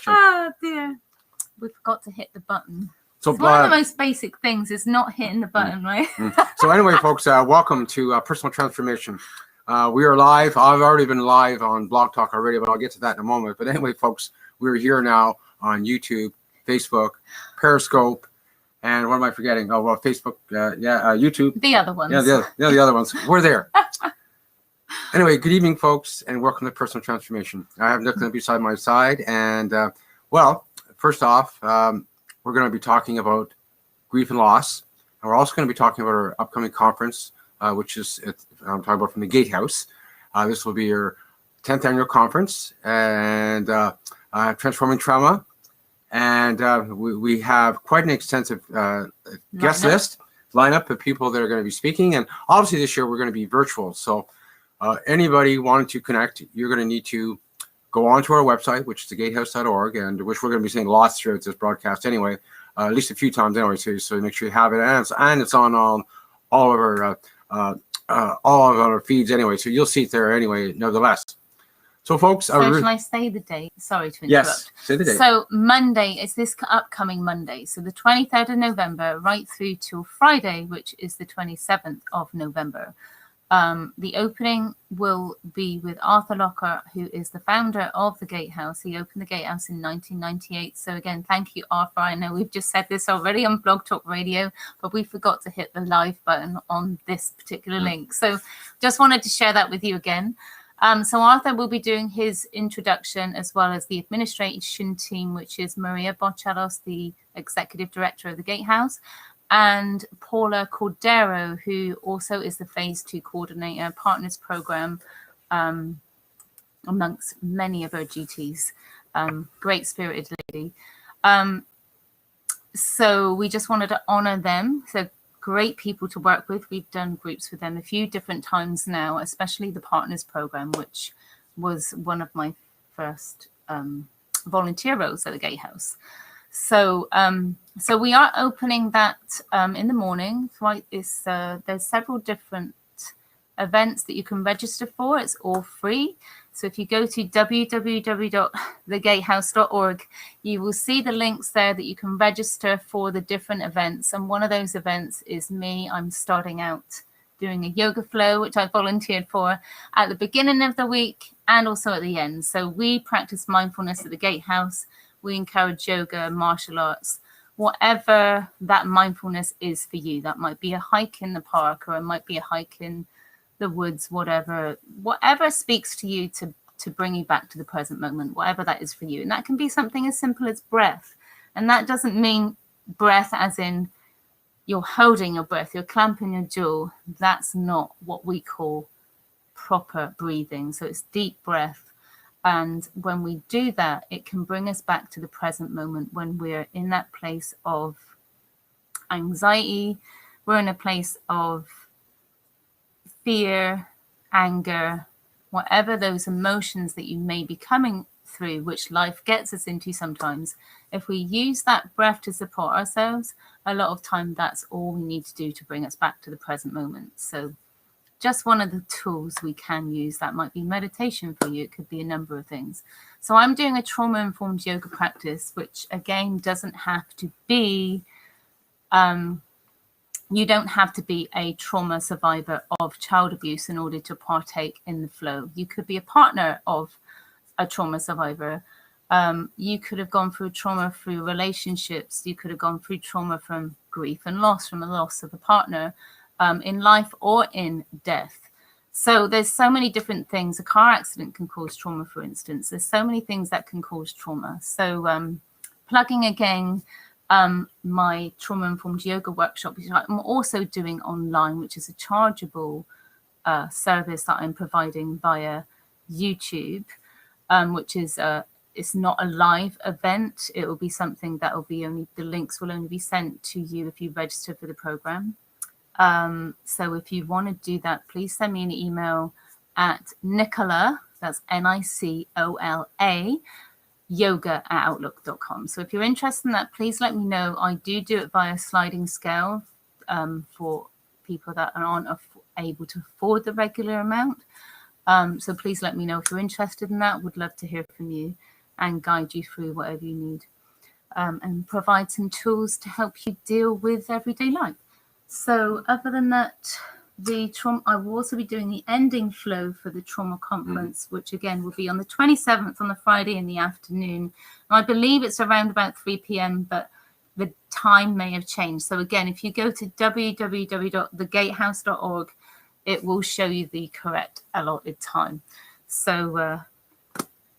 transformation. Oh dear, we forgot to hit the button. So It's one of the most basic things is not hitting the button, right? So anyway, folks, welcome to Personal Transformation. We are live. I've already been live on Blog Talk already, but I'll get to that in a moment. But anyway, folks, we're here now on YouTube, Facebook, Periscope, and what am I forgetting? Oh, well, Facebook, YouTube. The other ones. Yeah, the other ones. We're there. Anyway, good evening, folks, and welcome to Personal Transformation. I have Nicola beside my side, and first off, we're going to be talking about grief and loss, and we're also going to be talking about our upcoming conference, which is I'm talking about from the Gatehouse. This will be your 10th annual conference, and Transforming Trauma, and we have quite an extensive guest list lineup of people that are going to be speaking, and obviously this year we're going to be virtual. So anybody wanting to connect, you're going to need to go onto our website, which is thegatehouse.org, and which we're going to be saying lots throughout this broadcast anyway, at least a few times anyway. So make sure you have it, and it's on all of our feeds anyway. So you'll see it there anyway, nevertheless. So folks, shall I say the date? Sorry to interrupt. Yes, say the date. So Monday is this upcoming Monday. So the 23rd of November, right through till Friday, which is the 27th of November. The opening will be with Arthur Locker, who is the founder of the Gatehouse. He opened the Gatehouse in 1998. So again, thank you, Arthur. I know we've just said this already on Blog Talk Radio, but we forgot to hit the live button on this particular link. So just wanted to share that with you again. So Arthur will be doing his introduction as well as the administration team, which is Maria Bochalos, the executive director of the Gatehouse, and Paula Cordero, who also is the Phase 2 coordinator, partners program, amongst many of her duties. Great spirited lady. So we just wanted to honor them. So great people to work with. We've done groups with them a few different times now, especially the partners program, which was one of my first volunteer roles at the Gatehouse. So we are opening that in the morning. Right, there's several different events that you can register for. It's all free. So if you go to www.thegatehouse.org, you will see the links there that you can register for the different events. And one of those events is me. I'm starting out doing a yoga flow, which I volunteered for at the beginning of the week and also at the end. So we practice mindfulness at the Gatehouse. We encourage yoga, martial arts, whatever that mindfulness is for you. That might be a hike in the park, or it might be a hike in the woods, whatever speaks to you to bring you back to the present moment, whatever that is for you. And that can be something as simple as breath. And that doesn't mean breath as in you're holding your breath, you're clamping your jaw. That's not what we call proper breathing. So it's deep breath. And when we do that, it can bring us back to the present moment when we're in that place of anxiety, we're in a place of fear, anger, whatever those emotions that you may be coming through, which life gets us into sometimes. If we use that breath to support ourselves, a lot of time that's all we need to do to bring us back to the present moment. So just one of the tools we can use. That might be meditation for you. It could be a number of things. So I'm doing a trauma-informed yoga practice, which again doesn't have to be, you don't have to be a trauma survivor of child abuse in order to partake in the flow. You could be a partner of a trauma survivor. You could have gone through trauma through relationships. You could have gone through trauma from grief and loss, from the loss of a partner, in life or in death. So there's so many different things. A car accident can cause trauma, for instance. There's so many things that can cause trauma. So plugging again my trauma-informed yoga workshop, which I'm also doing online, which is a chargeable service that I'm providing via YouTube, which is it's not a live event. It will be something that will be the links will only be sent to you if you register for the program. So if you want to do that, please send me an email at Nicola, that's Nicola, yoga@outlook.com. So if you're interested in that, please let me know. I do it via sliding scale for people that aren't able to afford the regular amount. So please let me know if you're interested in that. Would love to hear from you. and guide you through whatever you need, and provide some tools to help you deal with everyday life. So other than that, I will also be doing the ending flow for the trauma conference, which again will be on the 27th on the Friday in the afternoon. And I believe it's around about 3 p.m., but the time may have changed. So again, if you go to www.thegatehouse.org, it will show you the correct allotted time. So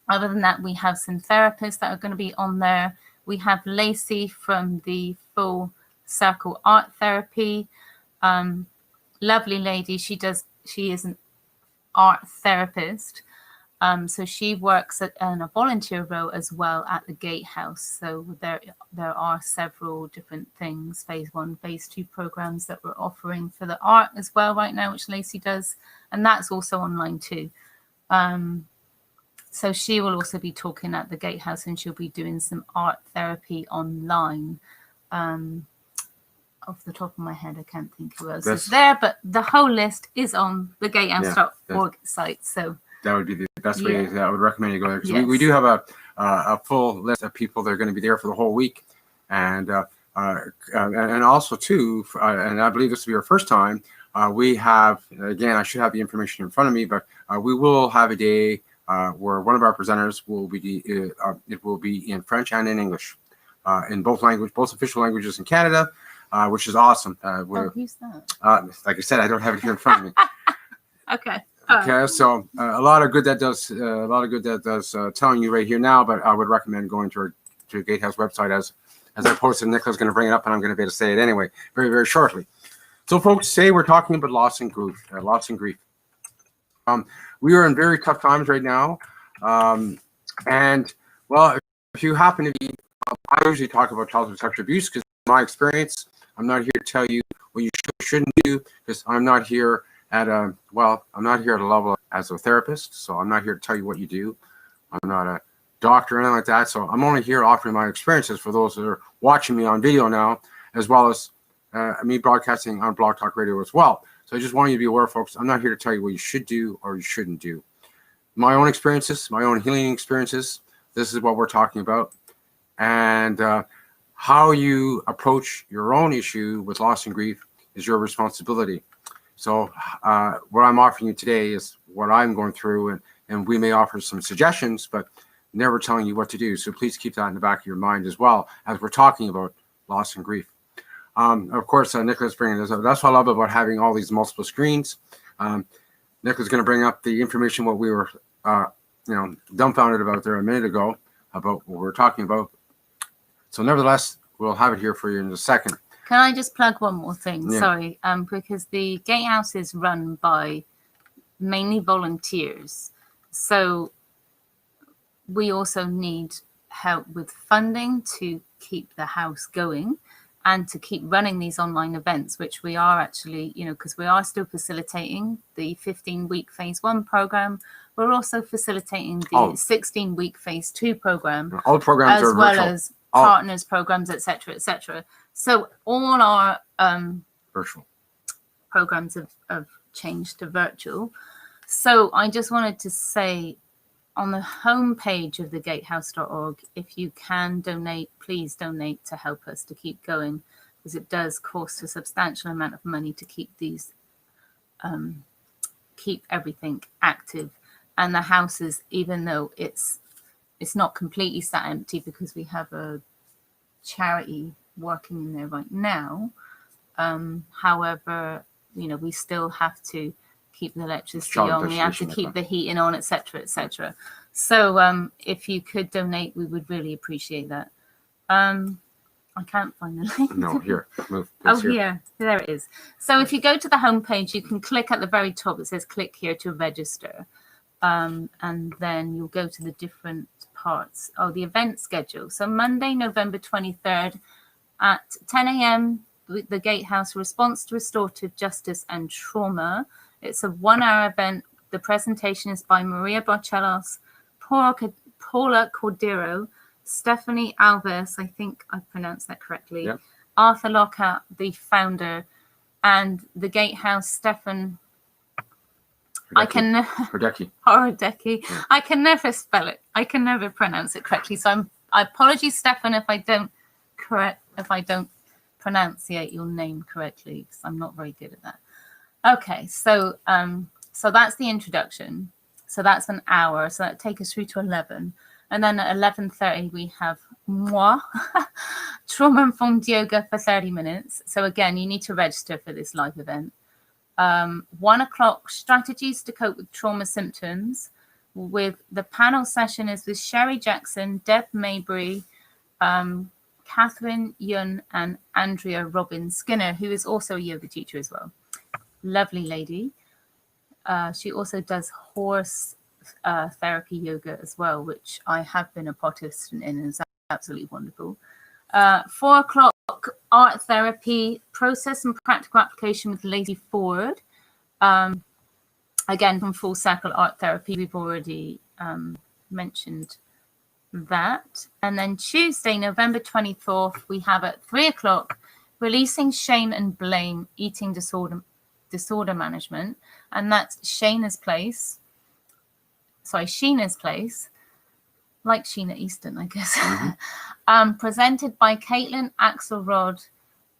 other than that, we have some therapists that are going to be on there. We have Lacey from the Full Circle Art Therapy. Lovely lady. She is an art therapist. So she works in a volunteer role as well at the Gatehouse. So there are several different things, phase 1, phase 2 programs that we're offering for the art as well right now, which Lacey does. And that's also online too. So she will also be talking at the Gatehouse, and she'll be doing some art therapy online. Off the top of my head, I can't think who else is there, but the whole list is on the gatehouse.org site. So that would be the best way. I would recommend you go there, because Yes. we do have a full list of people that are going to be there for the whole week, and also too, and I believe this will be our first time. We have, again, I should have the information in front of me, but we will have a day where one of our presenters will be it will be in French and in English, in both official languages in Canada. Which is awesome. who's that? Like I said, I don't have it here in front of me. Okay. Okay, so a lot of good that does telling you right here now. But I would recommend going to Gatehouse website as I posted. Nicola's going to bring it up, and I'm going to be able to say it anyway, very, very shortly. So, folks, today we're talking about loss and grief. We are in very tough times right now, and well, if you happen to be, I usually talk about childhood sexual abuse because my experience. I'm not here to tell you what you should or shouldn't do, because I'm not here at a level as a therapist, so I'm not here to tell you what you do. I'm not a doctor or anything like that, so I'm only here offering my experiences for those that are watching me on video now, as well as me broadcasting on Blog Talk Radio as well. So I just want you to be aware, folks, I'm not here to tell you what you should do or you shouldn't do. My own experiences, my own healing experiences, this is what we're talking about. And how you approach your own issue with loss and grief is your responsibility. So what I'm offering you today is what I'm going through, and we may offer some suggestions, but never telling you what to do. So please keep that in the back of your mind as well as we're talking about loss and grief. Of course, Nicola's bringing this up. That's what I love about having all these multiple screens. Nicola's going to bring up the information what we were dumbfounded about there a minute ago about what we're talking about. So nevertheless, we'll have it here for you in a second. Can I just plug one more thing? Yeah. Sorry, because the Gatehouse is run by mainly volunteers. So we also need help with funding to keep the house going and to keep running these online events, which we are actually, because we are still facilitating the 15-week phase 1 program. We're also facilitating the 16-week phase 2 program. All the programs are well virtual. As partners programs, etc., etc. So all our virtual programs have changed to virtual. So I just wanted to say, on the homepage of thegatehouse.org, if you can donate, please donate to help us to keep going, because it does cost a substantial amount of money to keep these, keep everything active. And the houses, even though it's not completely sat empty because we have a charity working in there right now. However, we still have to keep the electricity on, we have to keep the heating on, etc., etc. So if you could donate, we would really appreciate that. I can't find the link. No, here. Move. Here. There it is. So if you go to the homepage, you can click at the very top. It says click here to register. And then you'll go to the different parts of the event schedule. So Monday, November 23rd at 10 a.m., the Gatehouse Response to Restorative Justice and Trauma. It's a 1-hour event. The presentation is by Maria Barcelos, Paula Cordero, Stephanie Alves, I think I pronounced that correctly, yeah. Arthur Lockhart, the founder, and the Gatehouse, Stefan I can Hordeki. Horodecki. Yeah. I can never spell it. I can never pronounce it correctly. So I apologize, Stefan, if I don't pronunciate your name correctly, because I'm not very good at that. Okay, so so that's the introduction. So that's an hour. So that takes us through to 11. And then at 11:30 we have moi, trauma-informed yoga for 30 minutes. So again, you need to register for this live event. 1 o'clock, strategies to cope with trauma symptoms. With the panel session is with Sherry Jackson, Deb Mabry, Catherine Yun, and Andrea Robin Skinner, who is also a yoga teacher as well. Lovely lady. She also does horse therapy yoga as well, which I have been a participant in, and is absolutely wonderful. 4 o'clock, art therapy, process and practical application with Lacey Ford. Again, from Full Circle Art Therapy, we've already mentioned that. And then Tuesday, November 24th, we have at 3 o'clock, releasing shame and blame, eating disorder management. And that's Sheena's Place, like Sheena Easton, I guess. Mm-hmm. Presented by Caitlin Axelrod,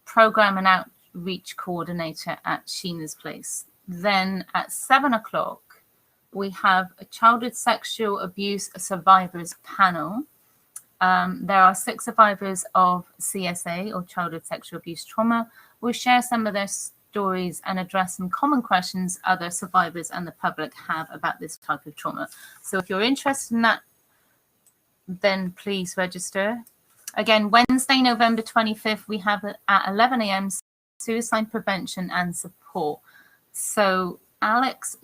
Program and Outreach Coordinator at Sheena's Place. Then at 7 o'clock, we have a childhood sexual abuse survivors panel. There are 6 survivors of CSA, or childhood sexual abuse trauma. We'll share some of their stories and address some common questions other survivors and the public have about this type of trauma. So if you're interested in that, then please register. Again, Wednesday, November 25th, we have at 11 a.m. suicide prevention and support. So Alex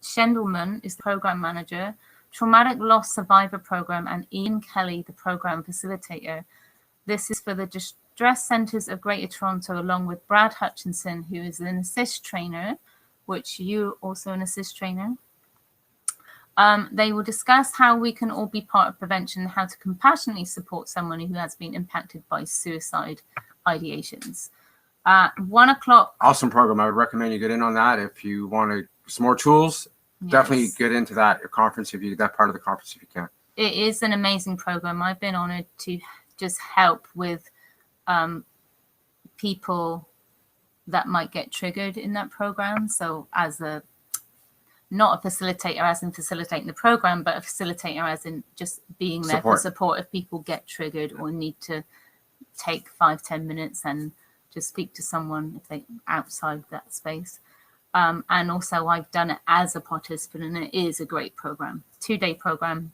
Schendelman is the program manager, Traumatic Loss Survivor Program, and Ian Kelly, the program facilitator. This is for the Distress Centres of Greater Toronto, along with Brad Hutchinson, who is an assist trainer, which you're also an assist trainer. They will discuss how we can all be part of prevention and how to compassionately support someone who has been impacted by suicide ideations. 1 o'clock. Awesome program. I would recommend you get in on that if you want some more tools. Yes. Definitely get into that conference if you that part of the conference if you can. It is an amazing program. I've been honored to just help with people that might get triggered in that program. So as not a facilitator as in facilitating the program, but a facilitator as in just being there for support if people get triggered or need to take 5-10 minutes and just speak to someone if they outside that space. And also I've done it as a participant, and it is a great program, 2-day program,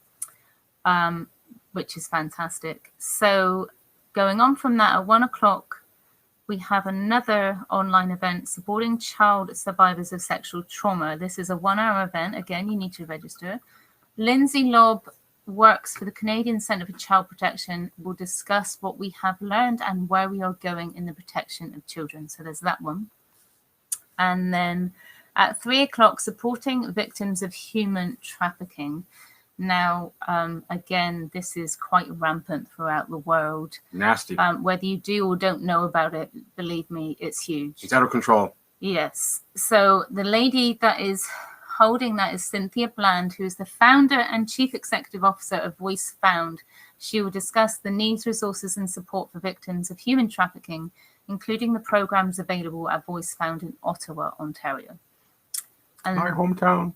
which is fantastic. So going on from that, at 1 o'clock, we have another online event supporting child survivors of sexual trauma. This is a 1-hour event. Again, you need to register. Lindsay Lobb works for the Canadian Centre for Child Protection. Will discuss what we have learned and where we are going in the protection of children. So there's that one. And then at 3 o'clock, supporting victims of human trafficking. Now, again, this is quite rampant throughout the world. Nasty. Whether you do or don't know about it, believe me, it's huge. It's out of control. Yes. So the lady that is holding that is Cynthia Bland, who is the founder and chief executive officer of Voice Found. She will discuss the needs, resources, and support for victims of human trafficking, including the programs available at Voice Found in Ottawa, Ontario. And my hometown.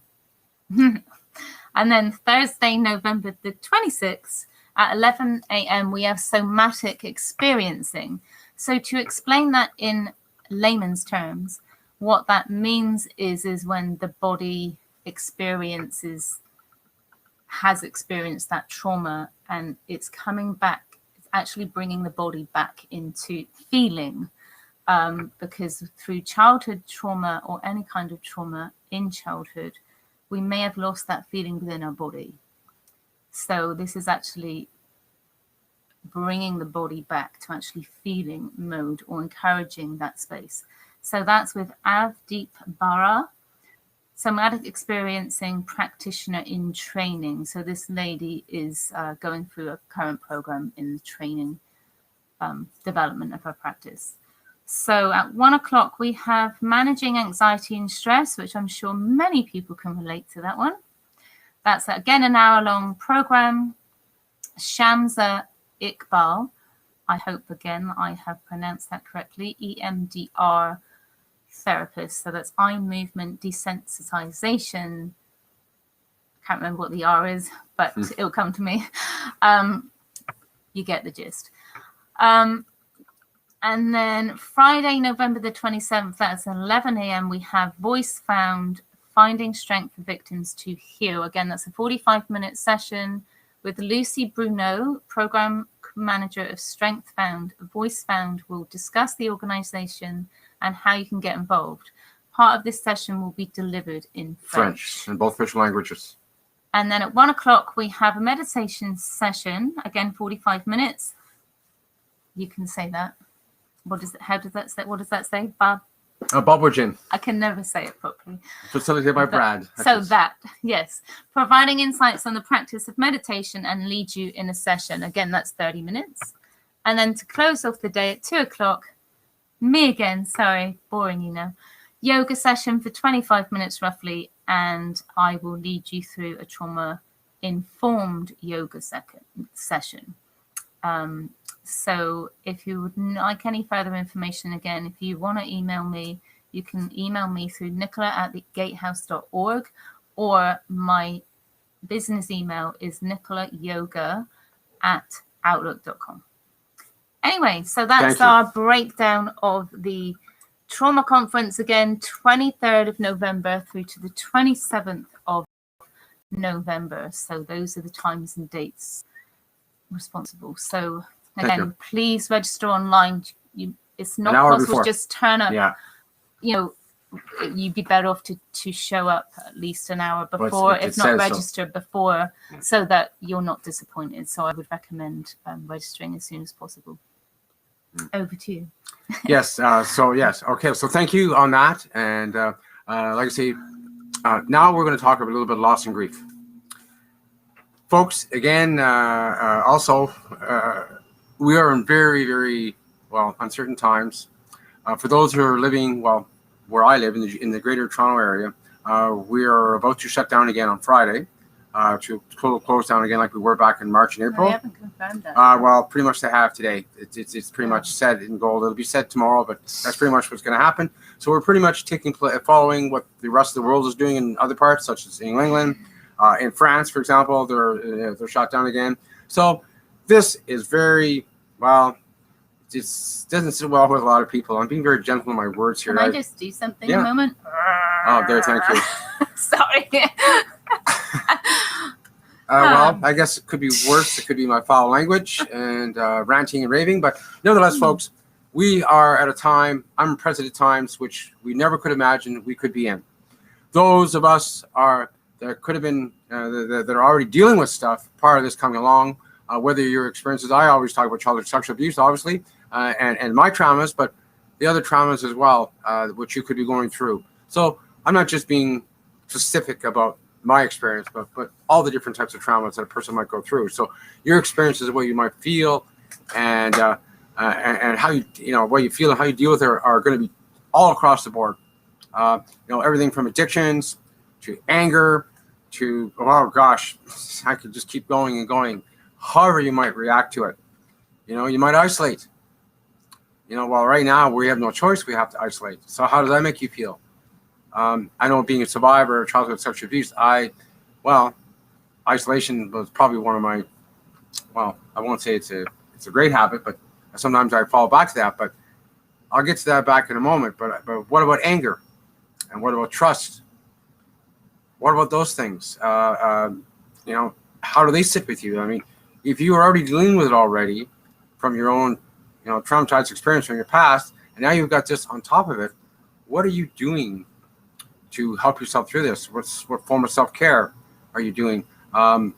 And then Thursday, November the 26th at 11 a.m., we have somatic experiencing. So to explain that in layman's terms, what that means is when the body has experienced that trauma and it's coming back, it's actually bringing the body back into feeling. Because through childhood trauma or any kind of trauma in childhood, we may have lost that feeling within our body. So this is actually bringing the body back to actually feeling mode or encouraging that space. So that's with Avdeep Bara, somatic experiencing practitioner in training. So this lady is going through a current program in the training development of her practice. So at 1 o'clock, we have managing anxiety and stress, which I'm sure many people can relate to that one. That's, again, an hour-long program. Shamsa Iqbal, I hope, again, I have pronounced that correctly, EMDR therapist. So that's eye movement desensitization. Can't remember what the R is, but it'll come to me. You get the gist. And then Friday, November the 27th, that's 11 a.m., we have Voice Found, Finding Strength for Victims to Heal. Again, that's a 45-minute session with Lucy Bruneau, Program Manager of Strength Found. Voice Found will discuss the organization and how you can get involved. Part of this session will be delivered in French. In both official languages. And then at 1 o'clock, we have a meditation session, again, 45 minutes. You can say that. What does it? How does that say? What does that say, Bob? Babujin. I can never say it properly. Facilitated by Brad. Yes. Providing insights on the practice of meditation and lead you in a session. Again, that's 30 minutes. And then to close off the day at 2 o'clock, me again, sorry, boring you know, yoga session for 25 minutes roughly, and I will lead you through a trauma-informed yoga session. So if you would like any further information, again, if you want to email me, you can email me through nicola@thegatehouse.org, or my business email is nicolayoga@outlook.com. Anyway, so that's our breakdown of the trauma conference. Again, 23rd of November through to the 27th of November. So those are the times and dates responsible. So again, please register online. It's not possible to just turn up. Yeah. You know, you'd be better off to show up at least an hour before, if not register before, so that you're not disappointed. So I would recommend registering as soon as possible. Over to you. Yes. Okay. So thank you on that. And like I say, now we're going to talk a little bit of loss and grief. Folks, again, also, we are in very, very, uncertain times. For those who are living, where I live in the greater Toronto area, we are about to shut down again on Friday, to close down again like we were back in March and April. I haven't confirmed that. Pretty much they have today. It's pretty much set in gold. It'll be set tomorrow, but that's pretty much what's going to happen. So we're pretty much following what the rest of the world is doing in other parts, such as England. In France, for example, they're shut down again. So this is very, it doesn't sit well with a lot of people. I'm being very gentle in my words here. Can I just do something a moment? Oh, there, thank you. Sorry. I guess it could be worse. It could be my foul language and ranting and raving. But nevertheless, folks, we are at a time, unprecedented times, which we never could imagine we could be in. Those of us that could have been, that are already dealing with stuff prior to this coming along, whether your experiences, I always talk about childhood sexual abuse, obviously, and my traumas, but the other traumas as well, which you could be going through. So I'm not just being specific about my experience, but all the different types of traumas that a person might go through. So your experiences, what you might feel, and how what you feel and how you deal with it are going to be all across the board. Everything from addictions to anger to, oh gosh, I could just keep going and going. However you might react to it. You might isolate. Right now we have no choice. We have to isolate. So how does that make you feel? I know, being a survivor of childhood sexual abuse, isolation was probably one of my, I won't say it's a great habit, but sometimes I fall back to that. But I'll get to that back in a moment. But what about anger? And what about trust? What about those things? How do they sit with you? I mean, if you were already dealing with it already from your own, traumatized experience from your past, and now you've got this on top of it, what are you doing to help yourself through this? What form of self-care are you doing? How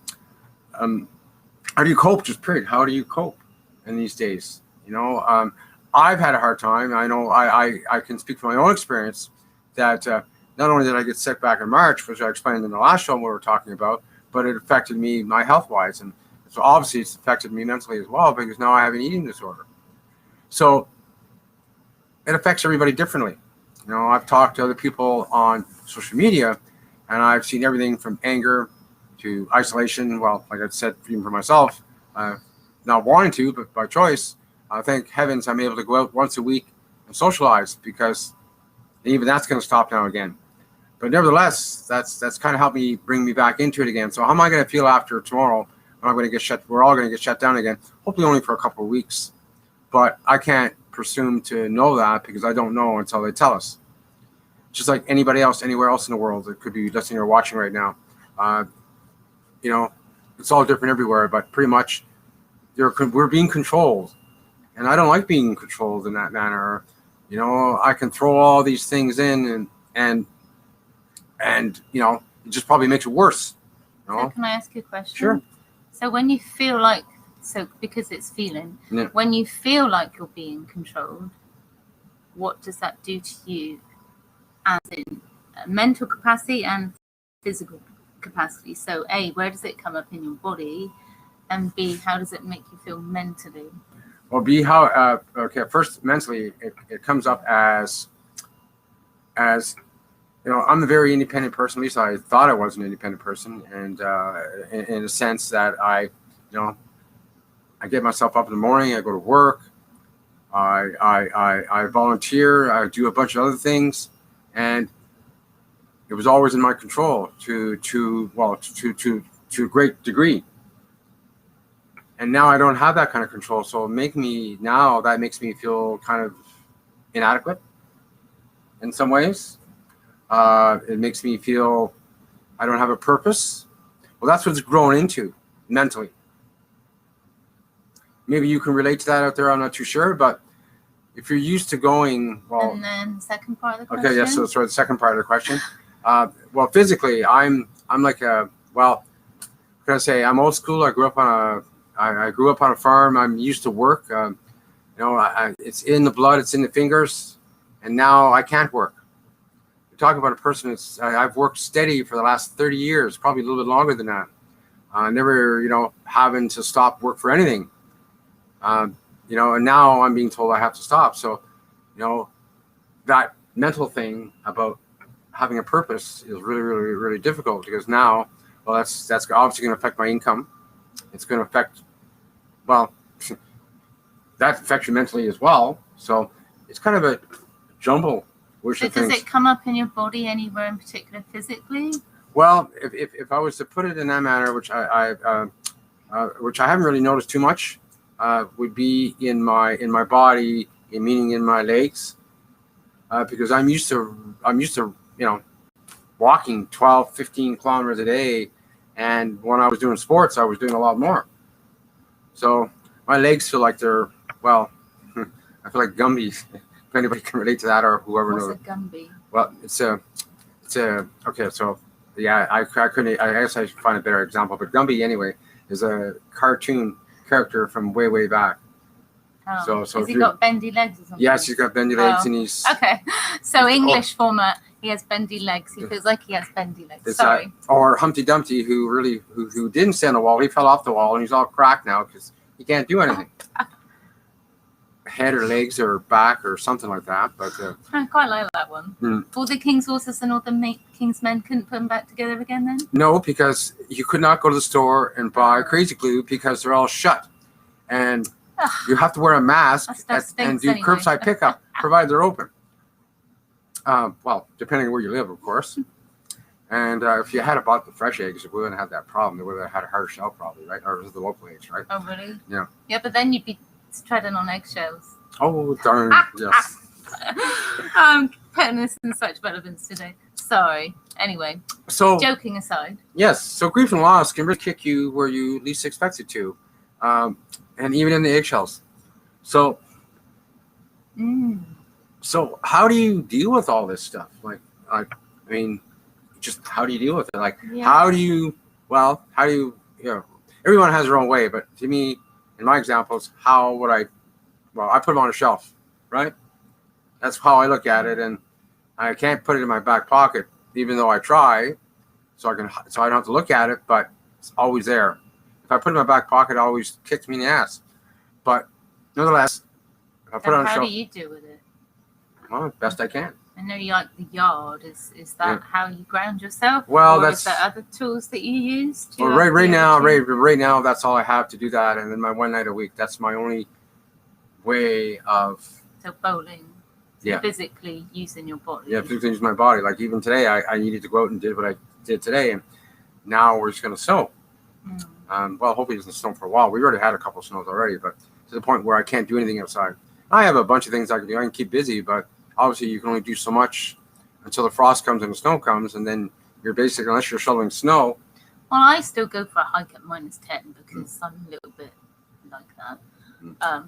do you cope? Just period. How do you cope in these days? I've had a hard time. I know I can speak from my own experience that not only did I get sick back in March, which I explained in the last show we were talking about, but it affected me, my health-wise. And so obviously it's affected me mentally as well, because now I have an eating disorder. So it affects everybody differently. You know, I've talked to other people on social media, and I've seen everything from anger to isolation. Well, like I said, even for myself, not wanting to, but by choice, thank heavens I'm able to go out once a week and socialize, because even that's going to stop now again. But nevertheless, that's kind of helped me bring me back into it again. So how am I going to feel after tomorrow when I'm going to get shut? We're all going to get shut down again, hopefully only for a couple of weeks. But I can't presume to know that, because I don't know until they tell us. Just like anybody else, anywhere else in the world that could be listening or watching right now. You know, it's all different everywhere, but pretty much we're being controlled. And I don't like being controlled in that manner. You know, I can throw all these things in and you know, it just probably makes it worse. You know? So can I ask you a question? Sure. So when you feel like, because it's feeling, Yeah. when you feel like you're being controlled, what does that do to you, as in mental capacity and physical capacity? So A, where does it come up in your body? And B, how does it make you feel mentally? Well, B, how, okay, first, mentally, it comes up as, you know, I'm a very independent person. At least I thought I was an independent person. And in a sense that I get myself up in the morning, I go to work, I volunteer, I do a bunch of other things, and it was always in my control to a great degree. And now I don't have that kind of control. So that makes me feel kind of inadequate in some ways. It makes me feel I don't have a purpose. Well, that's what it's grown into mentally. Maybe you can relate to that out there. I'm not too sure, but if you're used to going, well. And then the second part of the question. Okay, yes. So the second part of the question. Well, physically, I'm like can I say I'm old school. I grew up on a farm. I'm used to work. You know, it's in the blood. It's in the fingers, and now I can't work. You're talking about a person I've worked steady for the last 30 years, probably a little bit longer than that. Never, you know, having to stop work for anything. You know, and now I'm being told I have to stop. So, you know, that mental thing about having a purpose is really, really, really difficult, because now, well, that's obviously going to affect my income. It's going to affect, well, that affects you mentally as well. So it's kind of a jumble. So does it come up in your body anywhere in particular physically? Well, if I was to put it in that manner, which I haven't really noticed too much, would be in my body, meaning in my legs, because I'm used to you know, walking 12, 15 kilometers a day, and when I was doing sports, I was doing a lot more. So my legs feel like they're, well, I feel like Gumbies. If anybody can relate to that, or whoever knows. What's a Gumby? Well, it's a okay. So yeah, I guess I should find a better example. But Gumby, anyway, is a cartoon character from way back. Oh. So Has he got bendy legs or something? Yes, he's got bendy legs, and he's okay. So English format, he has bendy legs. He feels like he has bendy legs. Sorry. Or Humpty Dumpty, who didn't stand on the wall. He fell off the wall, and he's all cracked now because he can't do anything. Head or legs or back or something like that. But I quite like that one. All the king's horses and all the king's men couldn't put them back together again then? No, because you could not go to the store and buy crazy glue because they're all shut. And you have to wear a mask and do curbside pickup, provided they're open. Well, depending on where you live, of course. And if you had bought the fresh eggs, we wouldn't have that problem. They would have had a harder shell probably, right? Or was it the local eggs, right? Oh, really? Yeah. Yeah, but then you'd be treading on eggshells. Oh, darn, yes. I'm putting this in such relevance today. Sorry. Anyway, so joking aside. Yes, so grief and loss can really kick you where you least expect it to. And even in the eggshells. So how do you deal with all this stuff? Like I mean, just how do you deal with it? Like, how do you, you know, everyone has their own way, but to me, in my examples, how would I put them on a shelf, right? That's how I look at it, and I can't put it in my back pocket, even though I try, so I don't have to look at it, but it's always there. If I put it in my back pocket, it always kicks me in the ass. But nonetheless, if I put it on a shelf. How do you deal with it? Well, best I can. I know you like the yard. Is that how you ground yourself? Well, or is there other tools that you use? Well, right now, that's all I have to do that, and then my one night a week. That's my only way of. So bowling. Physically using your body. Yeah, physically using my body. Like even today, I needed to go out and did what I did today, and now we're just going to snow. Well, hopefully it doesn't snow for a while. We already had a couple of snows already, but to the point where I can't do anything outside. I have a bunch of things I can do. I can keep busy, but obviously you can only do so much until the frost comes and the snow comes, and then you're basically, unless you're shoveling snow. Well, I still go for a hike at -10 because I'm a little bit like that.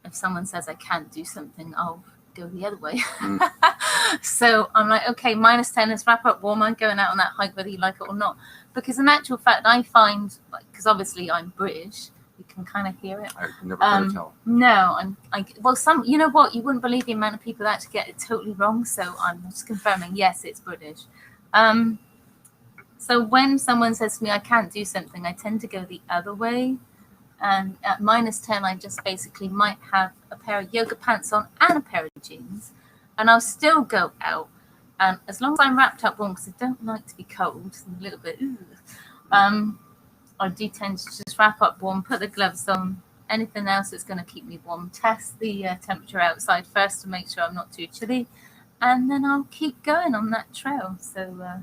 If someone says I can't do something, I'll go the other way. So I'm like, okay, -10 is wrap up warm. I'm going out on that hike whether you like it or not. Because in actual fact, I find, because obviously I'm British, you can kind of hear it. I can never tell. No, you know what? You wouldn't believe the amount of people that actually get it totally wrong. So I'm just confirming, yes, it's British. So when someone says to me, I can't do something, I tend to go the other way. And at -10, I just basically might have a pair of yoga pants on and a pair of jeans. And I'll still go out. And as long as I'm wrapped up warm, because I don't like to be cold, a little bit, I do tend to just wrap up warm, put the gloves on, anything else that's going to keep me warm, test the temperature outside first to make sure I'm not too chilly, and then I'll keep going on that trail. So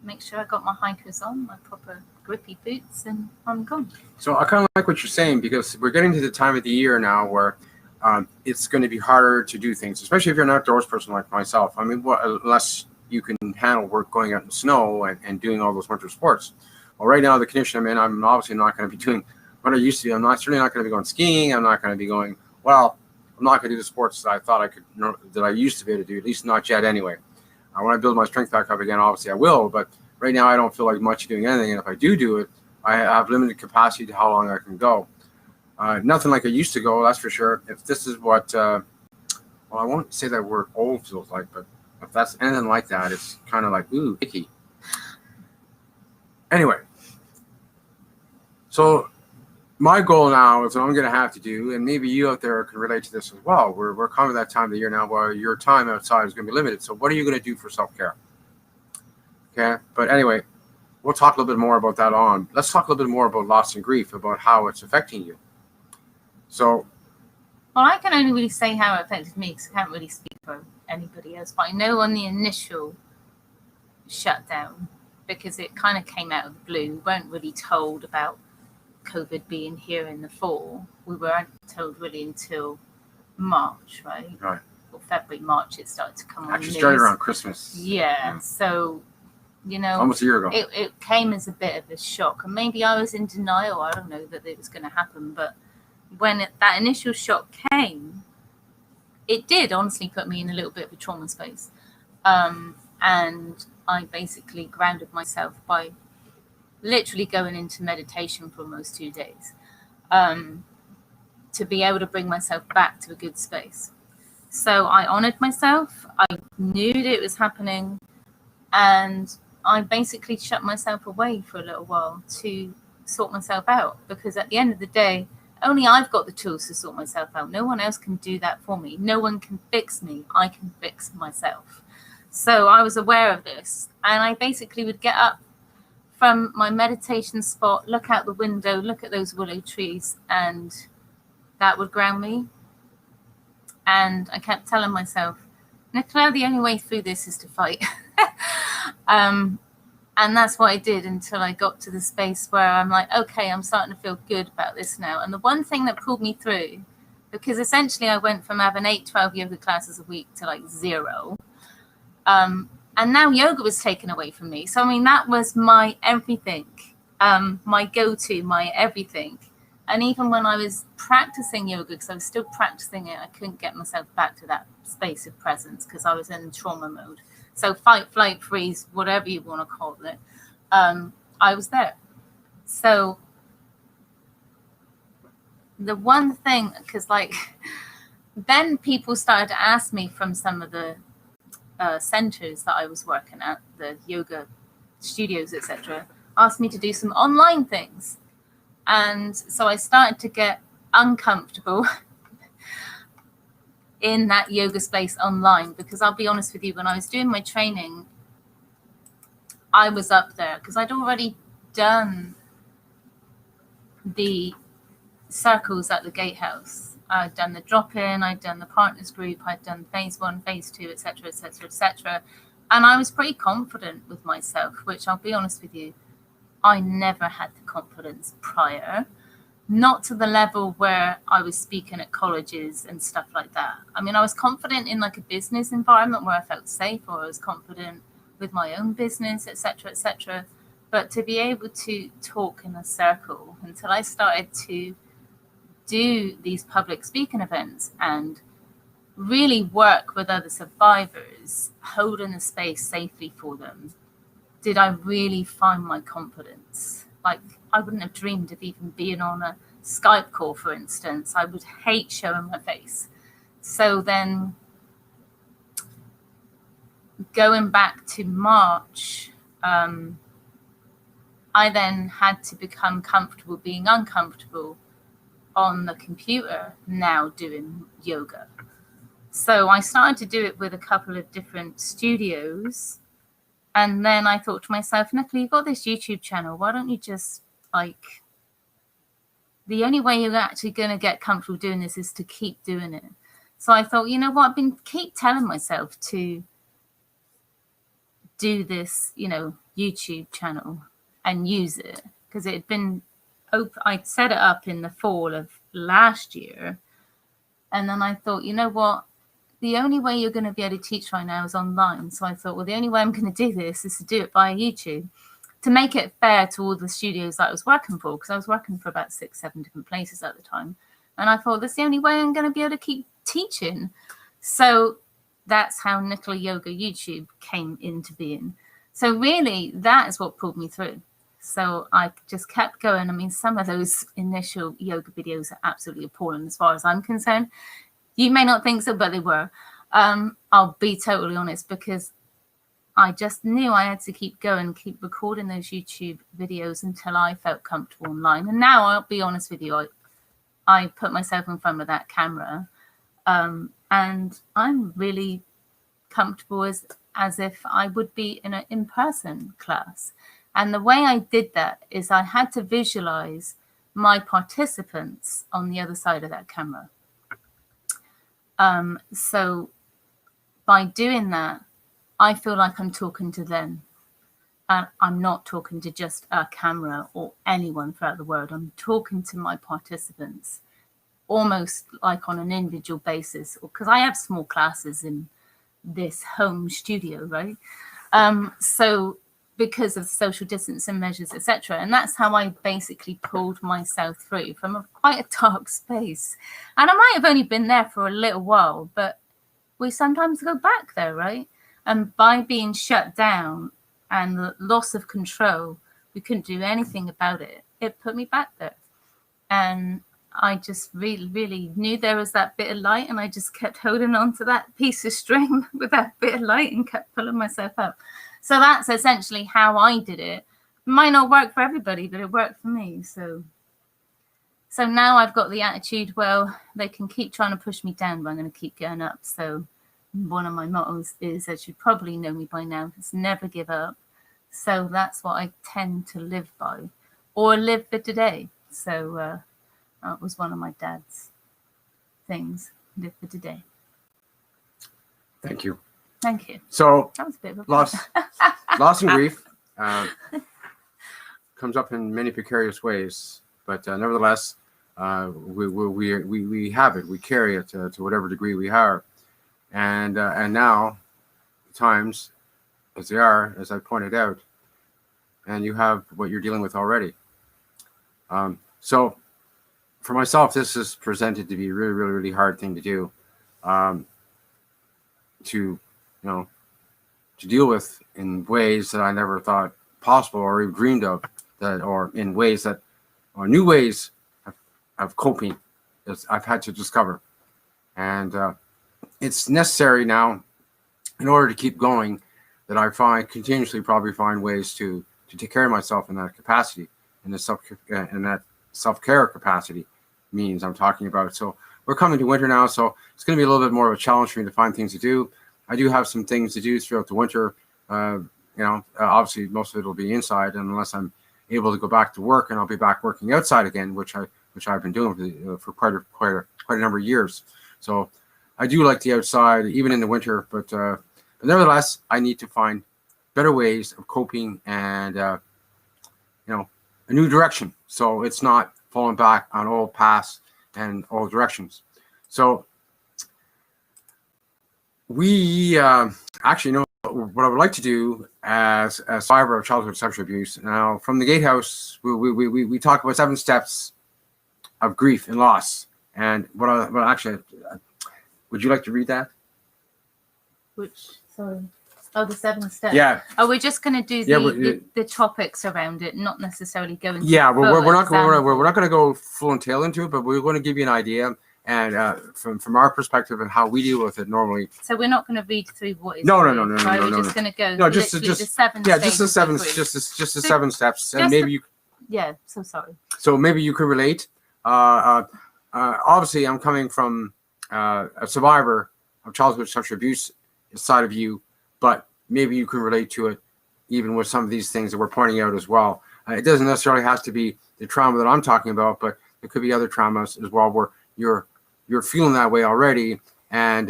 make sure I got my hikers on, my proper grippy boots, and I'm gone. So I kind of like what you're saying, because we're getting to the time of the year now where it's going to be harder to do things, especially if you're an outdoors person like myself. I mean, unless you can handle work going out in the snow and doing all those winter sports. Well, right now, the condition I'm in, I'm obviously not going to be doing what I used to do. I'm certainly not going to be going skiing. I'm not going to be going, I'm not going to do the sports that I thought I could, that I used to be able to do, at least not yet anyway. When I build my strength back up again, obviously I will, but right now I don't feel like much doing anything. And if I do it, I have limited capacity to how long I can go. Nothing like I used to go, that's for sure. If this is what, I won't say that word old feels like, but if that's anything like that, it's kind of like, ooh, icky. Anyway, so my goal now is what I'm going to have to do, and maybe you out there can relate to this as well. We're coming to that time of the year now where your time outside is going to be limited. So what are you going to do for self-care? Okay, but anyway, we'll talk a little bit more about that on. Let's talk a little bit more about loss and grief, about how it's affecting you. So, well, I can only really say how it affected me because I can't really speak for anybody else. But I know on the initial shutdown, because it kind of came out of the blue, we weren't really told about COVID being here in the fall. We weren't told really until March, right? Right. Or February, March, it started to come on. Actually started around Christmas. Yeah. So, almost a year ago. It came as a bit of a shock. And maybe I was in denial. I don't know that it was going to happen. But when that initial shock came, it did honestly put me in a little bit of a trauma space. And I basically grounded myself by literally going into meditation for almost 2 days to be able to bring myself back to a good space. So I honored myself. I knew that it was happening. And I basically shut myself away for a little while to sort myself out. Because at the end of the day, only I've got the tools to sort myself out. No one else can do that for me. No one can fix me. I can fix myself. So I was aware of this. And I basically would get up from my meditation spot, look out the window, look at those willow trees, and that would ground me. And I kept telling myself, Nicola, the only way through this is to fight. And that's what I did until I got to the space where I'm like, okay, I'm starting to feel good about this now. And the one thing that pulled me through, because essentially I went from having 8-12 yoga classes a week to like 0. And now yoga was taken away from me. So, I mean, that was my everything, my go-to, my everything. And even when I was practicing yoga, because I was still practicing it, I couldn't get myself back to that space of presence because I was in trauma mode. So fight, flight, freeze, whatever you want to call it, I was there. So the one thing, because then people started to ask me from some of the centers that I was working at, the yoga studios, etc., asked me to do some online things. And so I started to get uncomfortable in that yoga space online, because I'll be honest with you, when I was doing my training, I was up there because I'd already done the circles at the gatehouse. I'd done the drop-in, I'd done the partners group, I'd done phase 1, phase 2, etc., etc., etc. And I was pretty confident with myself, which I'll be honest with you, I never had the confidence prior, not to the level where I was speaking at colleges and stuff like that. I mean, I was confident in like a business environment where I felt safe, or I was confident with my own business, etc., etc. But to be able to talk in a circle, until I started to do these public speaking events and really work with other survivors, holding the space safely for them, did I really find my confidence. Like, I wouldn't have dreamed of even being on a Skype call, for instance. I would hate showing my face. So then going back to March, I then had to become comfortable being uncomfortable on the computer now doing yoga. So I started to do it with a couple of different studios. And then I thought to myself, Nicola, you've got this YouTube channel. Why don't you just, like, the only way you're actually going to get comfortable doing this is to keep doing it. So I thought, you know what, keep telling myself to do this, YouTube channel and use it, because it had been I'd set it up in the fall of last year. And then I thought, you know what, the only way you're going to be able to teach right now is online. So I thought, well, the only way I'm going to do this is to do it via YouTube, to make it fair to all the studios that I was working for, because I was working for about 6-7 different places at the time. And I thought, that's the only way I'm going to be able to keep teaching. So that's how Nicola Yoga YouTube came into being. So really, that is what pulled me through. So I just kept going. I mean, some of those initial yoga videos are absolutely appalling as far as I'm concerned. You may not think so, but they were. I'll be totally honest, because I just knew I had to keep going, keep recording those YouTube videos until I felt comfortable online. And now I'll be honest with you, I put myself in front of that camera, and I'm really comfortable as if I would be in an in-person class. And the way I did that is I had to visualize my participants on the other side of that camera. So by doing that, I feel like I'm talking to them. And I'm not talking to just a camera or anyone throughout the world. I'm talking to my participants almost like on an individual basis, because I have small classes in this home studio, right? So because of social distancing measures, etc. And that's how I basically pulled myself through from quite a dark space. And I might have only been there for a little while, but we sometimes go back there, right? And by being shut down and the loss of control, we couldn't do anything about it. It put me back there. And I just really, really knew there was that bit of light, and I just kept holding on to that piece of string with that bit of light and kept pulling myself up. So that's essentially how I did it. It might not work for everybody, but it worked for me. So now I've got the attitude, well, they can keep trying to push me down, but I'm going to keep going up. So one of my mottos is, as you probably know me by now, is never give up. So that's what I tend to live by, or live for today. So that was one of my dad's things, live for today. Thank you. Thank you. So that was a bit of a loss and grief comes up in many precarious ways, but nevertheless, we have it. We carry it to whatever degree we are, and now times as they are, as I pointed out, and you have what you're dealing with already. So for myself, this is presented to be a really, really, really hard thing to do, to deal with in ways that I never thought possible or even dreamed of, or in ways that are new ways of coping that I've had to discover. And it's necessary now, in order to keep going, that I continuously probably find ways to take care of myself in that capacity, in that self-care capacity, means I'm talking about. So we're coming to winter now, so it's going to be a little bit more of a challenge for me to find things to do. I do have some things to do throughout the winter. Obviously most of it will be inside unless I'm able to go back to work, and I'll be back working outside again, which I've been doing for quite a number of years. So I do like the outside even in the winter, but nevertheless I need to find better ways of coping and a new direction, so it's not falling back on old paths and old directions. So we actually know what I would like to do as a survivor of childhood sexual abuse. Now, from the Gatehouse, we talk about 7 steps of grief and loss. And would you like to read that? Sorry. Oh, the 7 steps. Yeah. Oh, we're just going to do the topics around it, not necessarily go into. Yeah, we're not going to go full and tail into it, but we're going to give you an idea. And from our perspective and how we deal with it normally. So we're not going to read through what is. No. We're just going to go. No, just the 7. Yeah, just the 7 steps, and maybe you. Yeah. So sorry. So maybe you can relate. Obviously, I'm coming from a survivor of childhood sexual abuse side of you, but maybe you can relate to it, even with some of these things that we're pointing out as well. It doesn't necessarily have to be the trauma that I'm talking about, but it could be other traumas as well, where you're feeling that way already, and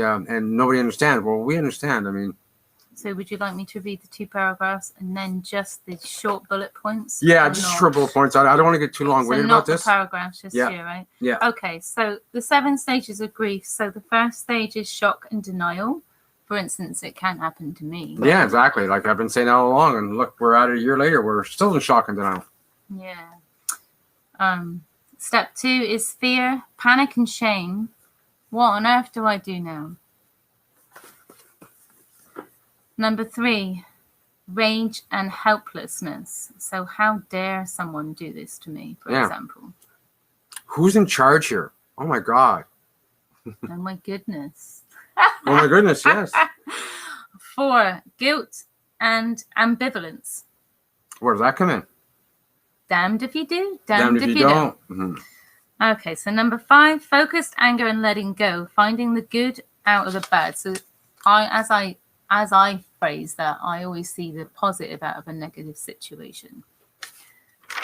nobody understands. Well, we understand. I mean, so would you like me to read the 2 paragraphs and then just the short bullet points? Yeah, just short bullet points. I don't want to get too long-winded about this. Paragraphs, just here, right? Yeah. Okay, so the 7 stages of grief. So the first stage is shock and denial. For instance, it can happen to me. Yeah, exactly. Like I've been saying all along, and look, we're at it a year later. We're still in shock and denial. Yeah. Step 2 is fear, panic, and shame. What on earth do I do now? Number 3, rage and helplessness. So how dare someone do this to me, for example? Who's in charge here? Oh, my God. Oh, my goodness. Oh, my goodness, yes. 4, guilt and ambivalence. Where does that come in? Damned if you do, damned if you don't. Mm-hmm. Okay, so number 5, focused anger and letting go, finding the good out of the bad. So as I phrase that, I always see the positive out of a negative situation.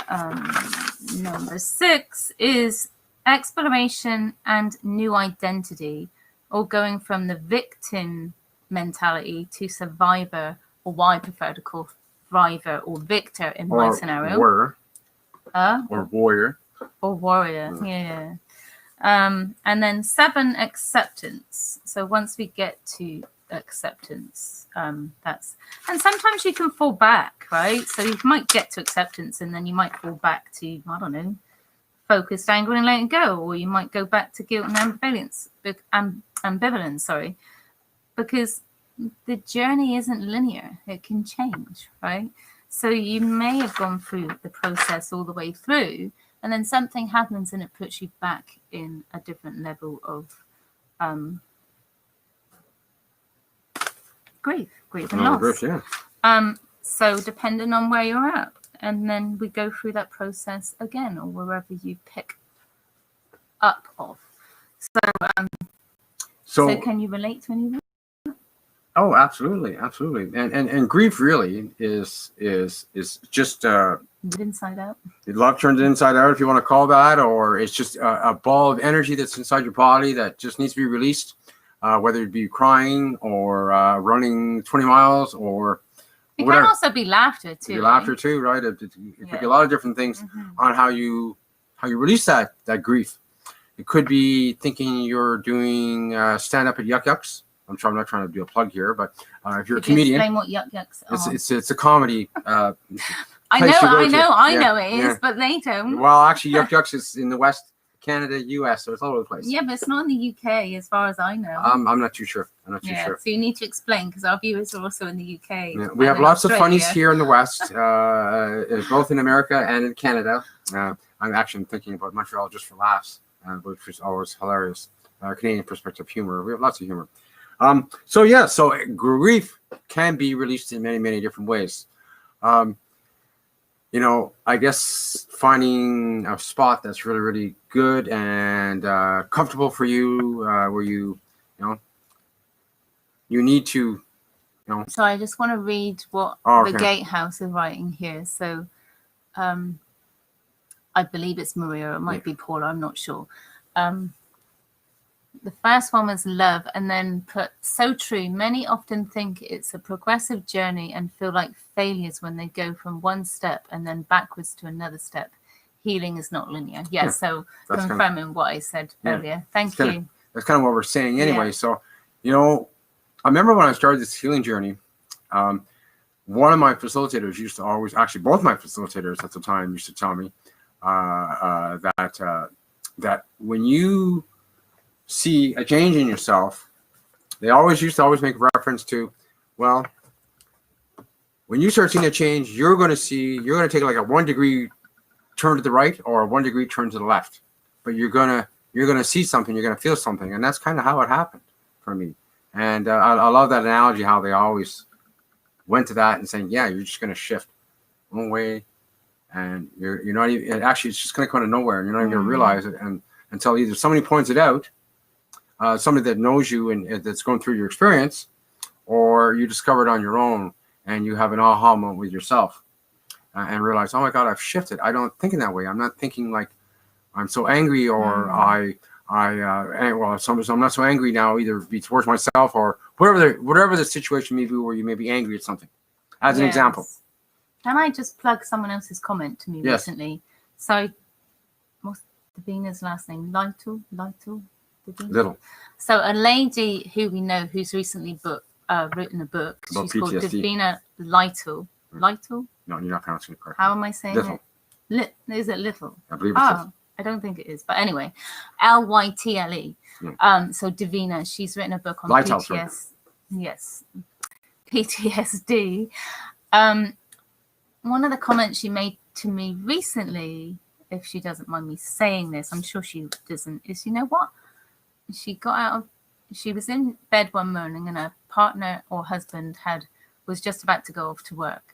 Number 6 is exploration and new identity, or going from the victim mentality to survivor, or what I prefer to call thriver or victor in my scenario. Or warrior. Or warrior, yeah. And then 7, acceptance. So once we get to acceptance, and sometimes you can fall back, right? So you might get to acceptance and then you might fall back to, I don't know, focused anger and letting go, or you might go back to guilt and ambivalence, sorry, because the journey isn't linear. It can change, right? So you may have gone through the process all the way through, and then something happens and it puts you back in a different level of grief and loss. Grief, yeah. So depending on where you're at, and then we go through that process again, or wherever you pick up of. So can you relate to any of that? Oh, absolutely. And grief really is just inside out. Love turned inside out, if you want to call that, or it's just a ball of energy that's inside your body that just needs to be released, whether it be crying or running 20 miles or it whatever. Can also be laughter too. Laughter too, right? It could be a lot of different things on how you release that grief. It could be thinking you're doing stand up at Yuck Yucks. I'm not trying to do a plug here, but if you're a comedian, explain what Yuck Yucks are. It's a comedy. I know it is, but they don't. Well, actually, Yuck Yucks is in the West, Canada, US, so it's all over the place. Yeah, but it's not in the UK, as far as I know. I'm not too sure. So you need to explain, because our viewers are also in the UK. Yeah, we have lots of funnies here in the West, both in America and in Canada. I'm actually thinking about Montreal just for laughs, which is always hilarious. Canadian perspective humor. We have lots of humor. So grief can be released in many, many different ways. I guess finding a spot that's really, really good and comfortable for you, where you need to, So I just want to read what Oh, the okay. Gatehouse is writing here. So I believe it's Maria, it might be Paula, I'm not sure. The first one was love, and then put, so true. Many often think it's a progressive journey and feel like failures when they go from one step and then backwards to another step. Healing is not linear. Yeah, So that's confirming what I said earlier. Thank you. That's kind of what we're saying anyway. Yeah. So, I remember when I started this healing journey, one of my facilitators used to always, actually both my facilitators at the time used to tell me that when you see a change in yourself, they used to always make reference to, well, when you start seeing a change, you're going to take like a 1 degree turn to the right or a 1 degree turn to the left, but you're going to see something, you're going to feel something. And that's kind of how it happened for me. And I love that analogy, how they always went to that and saying, yeah, you're just going to shift one way, and you're not even, actually, it's just going to come out of nowhere, and you're not even going to realize it. And until either somebody points it out, somebody that knows you and that's going through your experience, or you discover it on your own and you have an aha moment with yourself and realize, oh my God, I've shifted. I don't think in that way. I'm not thinking like I'm so angry, or so I'm not so angry now, either be towards myself or whatever the situation may be where you may be angry at something. As an example. Can I just plug someone else's comment to me recently? So, what's Davina's last name? Little. So a lady who we know who's recently written a book. About She's called PTSD. Davina Lytle. Lytle? No, you're not pronouncing it correctly. How am I saying Little. it? Is it Little? I believe it's Little. I don't think it is. But anyway, Lytle. So Davina, she's written a book on PTSD. Yes. PTSD. One of the comments she made to me recently, if she doesn't mind me saying this, I'm sure she doesn't, is, you know what? She was in bed one morning and her partner or husband was just about to go off to work.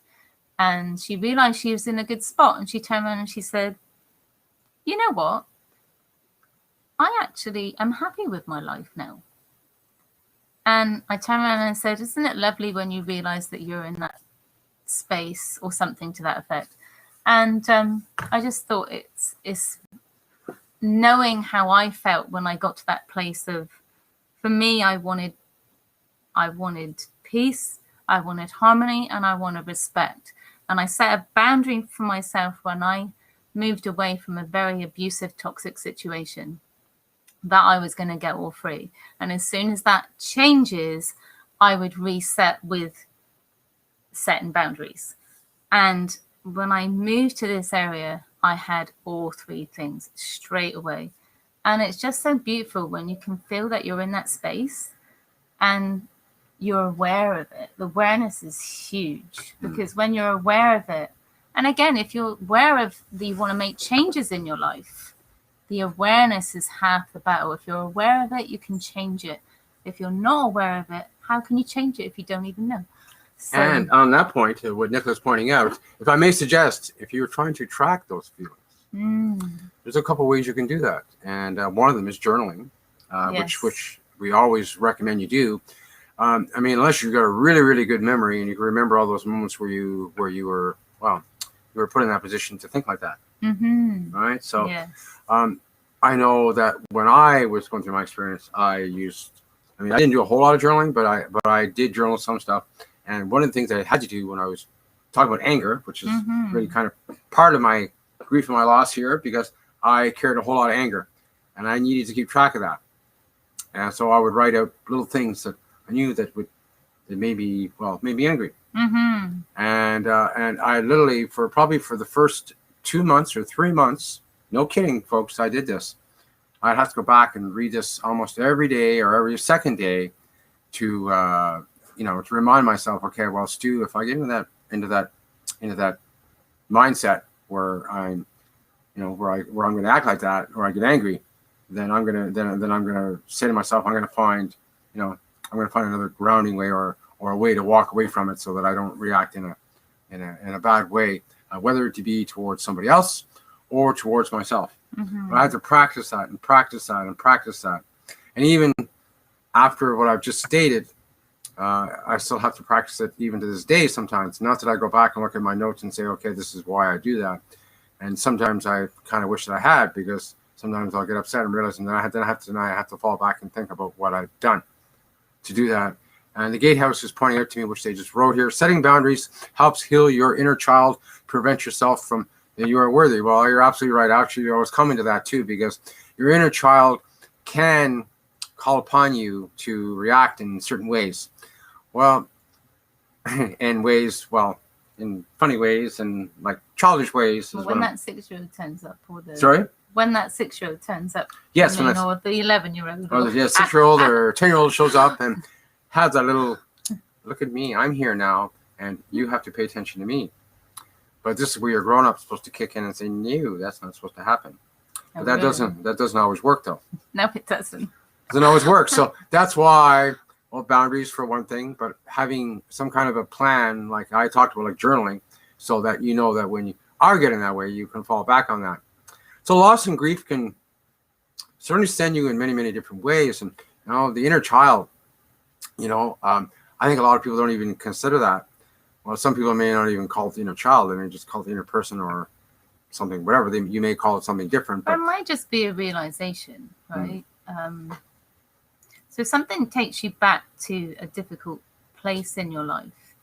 And she realized she was in a good spot, and she turned around and she said, you know what? I actually am happy with my life now. And I turned around and said, isn't it lovely when you realize that you're in that space, or something to that effect? And I just thought it's knowing how I felt when I got to that place of, for me, I wanted peace, I wanted harmony, and I wanted respect. And I set a boundary for myself when I moved away from a very abusive, toxic situation, that I was going to get all free. And as soon as that changes, I would reset with setting boundaries. And when I moved to this area, I had all three things straight away. And it's just so beautiful when you can feel that you're in that space and you're aware of it. The awareness is huge, because when you're aware of it, and again, if you're aware of that you want to make changes in your life, the awareness is half the battle. If you're aware of it, you can change it. If you're not aware of it, how can you change it if you don't even know? So, and on that point, what Nicola's pointing out, if I may suggest, if you're trying to track those feelings, there's a couple ways you can do that. And one of them is journaling, which we always recommend you do. I mean, unless you've got a really, really good memory and you can remember all those moments where you were, well, you were put in that position to think like that. Right? So I know that when I was going through my experience, I didn't do a whole lot of journaling, but I did journal some stuff. And one of the things I had to do when I was talking about anger, which is really kind of part of my grief and my loss here, because I carried a whole lot of anger and I needed to keep track of that. And so I would write out little things that I knew that made me angry. And I literally, for the first 2 months or 3 months, no kidding, folks, I did this. I'd have to go back and read this almost every day or every second day to remind myself, okay, well, Stu, if I get into that mindset where I'm going to act like that, or I get angry, then I'm gonna say to myself, I'm gonna find another grounding way or a way to walk away from it, so that I don't react in a bad way. whether it to be towards somebody else or towards myself. But I had to practice that and practice that and practice that. And even after what I've just stated, I still have to practice it even to this day sometimes. Not that I go back and look at my notes and say, okay, this is why I do that. And sometimes I kind of wish that I had, because sometimes I'll get upset and realize, and then I have to fall back and think about what I've done to do that. And the Gatehouse is pointing out to me, which they just wrote here, setting boundaries helps heal your inner child, prevent yourself from you are worthy. Well, you're absolutely right. Actually, I was coming to that too, because your inner child can call upon you to react in certain ways. Well, in funny ways and like childish ways. Well, when that 6-year-old turns up, or the sorry, when that 6-year-old turns up, yes, or the 11-year-old, or the 6-year-old or 10-year-old shows up and has that little, look at me, I'm here now, and you have to pay attention to me. But this is where your grown-up supposed to kick in and say, no, that's not supposed to happen. But that doesn't always work though. No, it doesn't. Doesn't always work. So that's why, well, boundaries for one thing, but having some kind of a plan, like I talked about, like journaling, so that you know that when you are getting that way, you can fall back on that. So loss and grief can certainly send you in many, many different ways. And the inner child, I think a lot of people don't even consider that. Well, some people may not even call it the inner child. They may just call it the inner person or something, whatever. You may call it something different. But it might just be a realization, right? So if something takes you back to a difficult place in your life,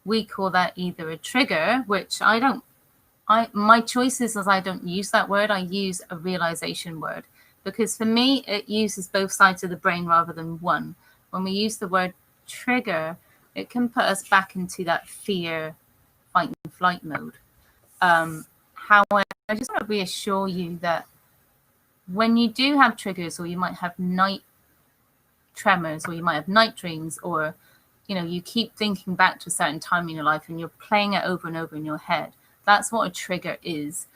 we call that either a trigger, which my choice is I don't use that word. I use a realization word, because for me, it uses both sides of the brain rather than one. When we use the word trigger, it can put us back into that fear, fight and flight mode. However, I just want to reassure you that when you do have triggers, or you might have night tremors, or you might have night dreams, or you keep thinking back to a certain time in your life and you're playing it over and over in your head, that's what a trigger is.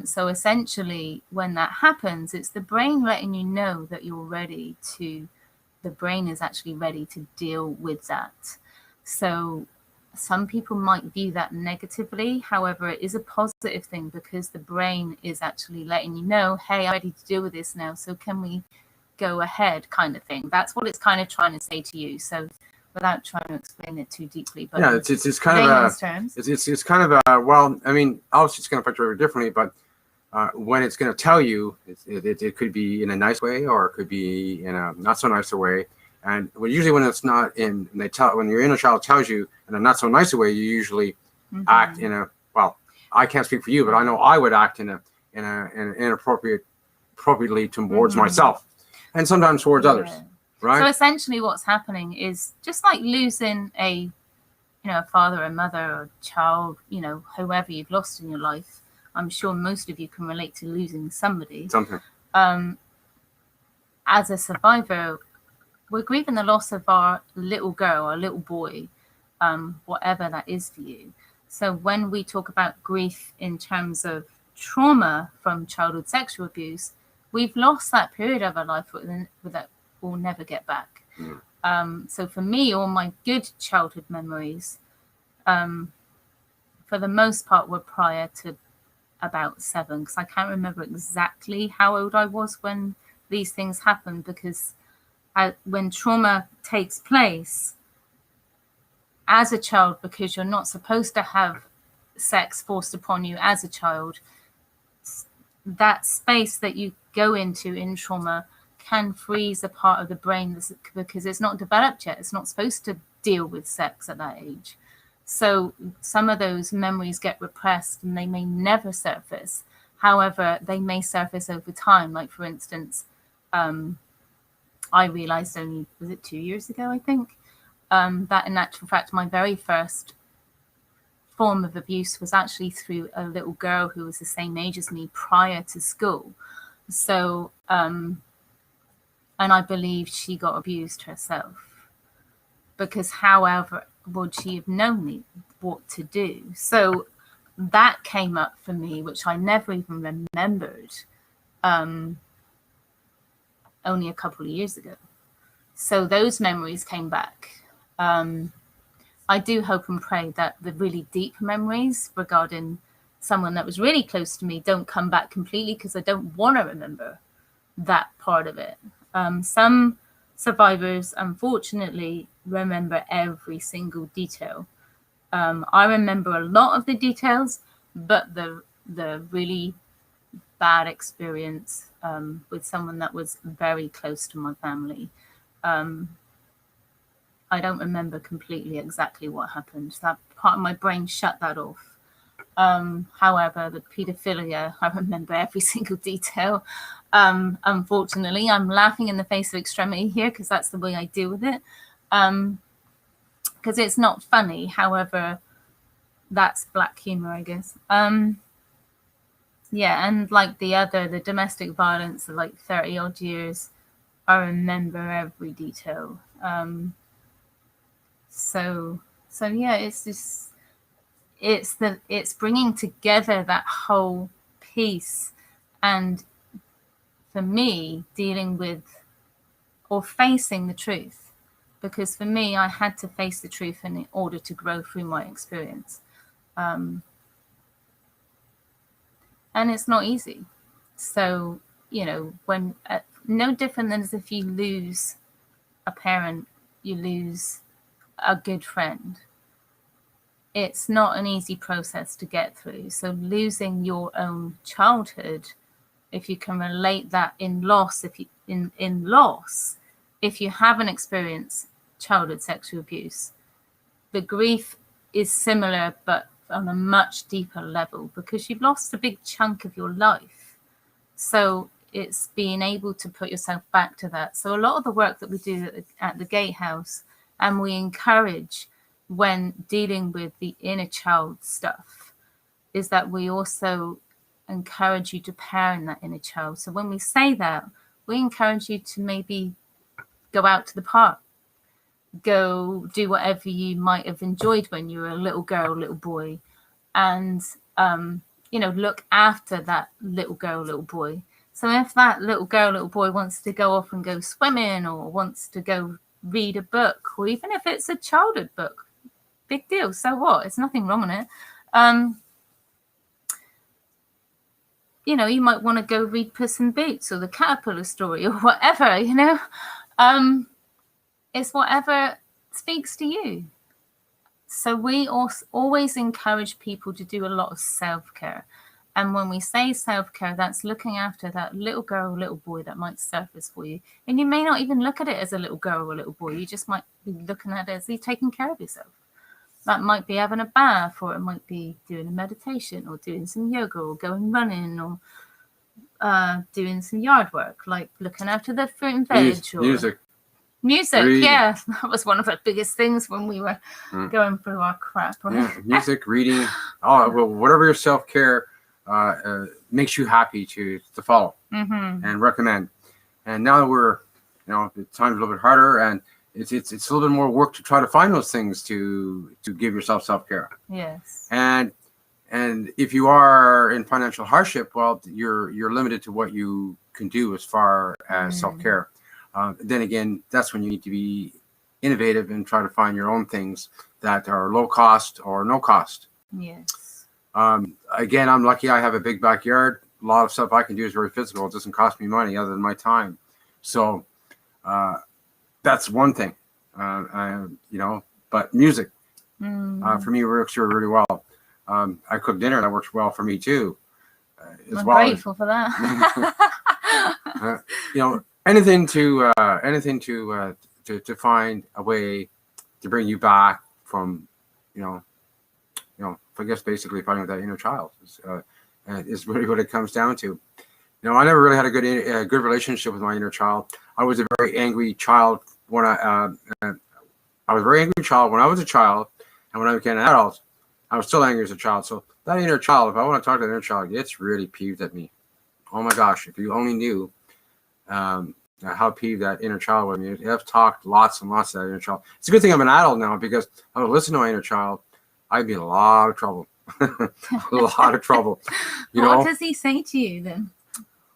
So essentially, when that happens, it's the brain letting you know that the brain is actually ready to deal with that. So some people might view that negatively. However, it is a positive thing, because the brain is actually letting you know, hey, I'm ready to deal with this now. So can we go ahead, kind of thing. That's what it's kind of trying to say to you. So without trying to explain it too deeply, but yeah, it's kind of it's kind of well, I mean, obviously it's going to affect you very differently, but when it's going to tell you, it could be in a nice way, or it could be in a not so nice way. And usually when it's not when your inner child tells you in a not so nice way, you usually act in a, well, I can't speak for you, but I know I would act in an inappropriately towards myself, and sometimes towards others. Right. So essentially what's happening is just like losing a father, a mother, or a child, whoever you've lost in your life. I'm sure most of you can relate to losing somebody. Something. As a survivor, we're grieving the loss of our little girl, our little boy, whatever that is for you. So when we talk about grief in terms of trauma from childhood sexual abuse, we've lost that period of our life that we'll never get back. So for me, all my good childhood memories, for the most part, were prior to about 7, because I can't remember exactly how old I was when these things happened, because when trauma takes place as a child, because you're not supposed to have sex forced upon you as a child, that space that you go into in trauma can freeze a part of the brain because it's not developed yet. It's not supposed to deal with sex at that age. So some of those memories get repressed and they may never surface. However, they may surface over time. Like, for instance, I realized only, was it 2 years ago, I think, that in actual fact, my very first form of abuse was actually through a little girl who was the same age as me prior to school. So, and I believe she got abused herself, because however would she have known me what to do? So that came up for me, which I never even remembered only a couple of years ago. So those memories came back. I do hope and pray that the really deep memories regarding someone that was really close to me don't come back completely because I don't want to remember that part of it. Some survivors, unfortunately, remember every single detail. I remember a lot of the details, but the really bad experience with someone that was very close to my family, I don't remember completely exactly what happened. That part of my brain shut that off. However, the pedophilia, I remember every single detail. Unfortunately, I'm laughing in the face of extremity here because that's the way I deal with it. Because it's not funny. However, that's black humor, I guess. Yeah, and like the domestic violence of like 30 odd years, I remember every detail. So yeah, it's just, it's bringing together that whole piece, and for me, dealing with or facing the truth, because for me, I had to face the truth in order to grow through my experience. And it's not easy. So, when no different than as if you lose a parent, you lose a good friend. It's not an easy process to get through. So losing your own childhood, if you can relate that in loss, if you haven't experienced childhood sexual abuse, the grief is similar, but on a much deeper level, because you've lost a big chunk of your life. So it's being able to put yourself back to that. So a lot of the work that we do at the Gatehouse, and we encourage when dealing with the inner child stuff, is that we also encourage you to parent that inner child. So when we say that, we encourage you to maybe go out to the park, go do whatever you might have enjoyed when you were a little girl, little boy, and look after that little girl, little boy. So if that little girl, little boy wants to go off and go swimming, or wants to go read a book, or even if it's a childhood book, big deal. So what? There's nothing wrong in it. You might want to go read Puss in Boots or the Caterpillar story or whatever, it's whatever speaks to you. So we always encourage people to do a lot of self-care. And when we say self-care, that's looking after that little girl or little boy that might surface for you. And you may not even look at it as a little girl or a little boy. You just might be looking at it as you taking care of yourself. That might be having a bath, or it might be doing a meditation, or doing some yoga, or going running, or doing some yard work, like looking after the fruit and veg. Music. Reading. Yeah. That was one of the biggest things when we were going through our crap. Right? Yeah, music, reading, whatever your self-care makes you happy to follow and recommend. And now that we're, the time's a little bit harder, and it's a little bit more work to try to find those things to give yourself self-care. Yes. And if you are in financial hardship, well, you're limited to what you can do as far as self-care. Then again, that's when you need to be innovative and try to find your own things that are low cost or no cost. Yes. Again, I'm lucky I have a big backyard. A lot of stuff I can do is very physical. It doesn't cost me money other than my time. So that's one thing. But music for me works really well. I cook dinner, that works well for me too. I'm grateful for that. Anything to find a way to bring you back from, I guess basically finding that inner child is really what it comes down to. I never really had a good relationship with my inner child. I was a very angry child when I was a very angry child when I was a child, and when I became an adult, I was still angry as a child. So that inner child, if I want to talk to that inner child, it's really peeved at me. Oh my gosh, if you only knew how peeved that inner child was. I've talked lots and lots to that inner child. It's a good thing I'm an adult now, because if I would listen to my inner child, I'd be in a lot of trouble. A lot of trouble. What does he say to you then?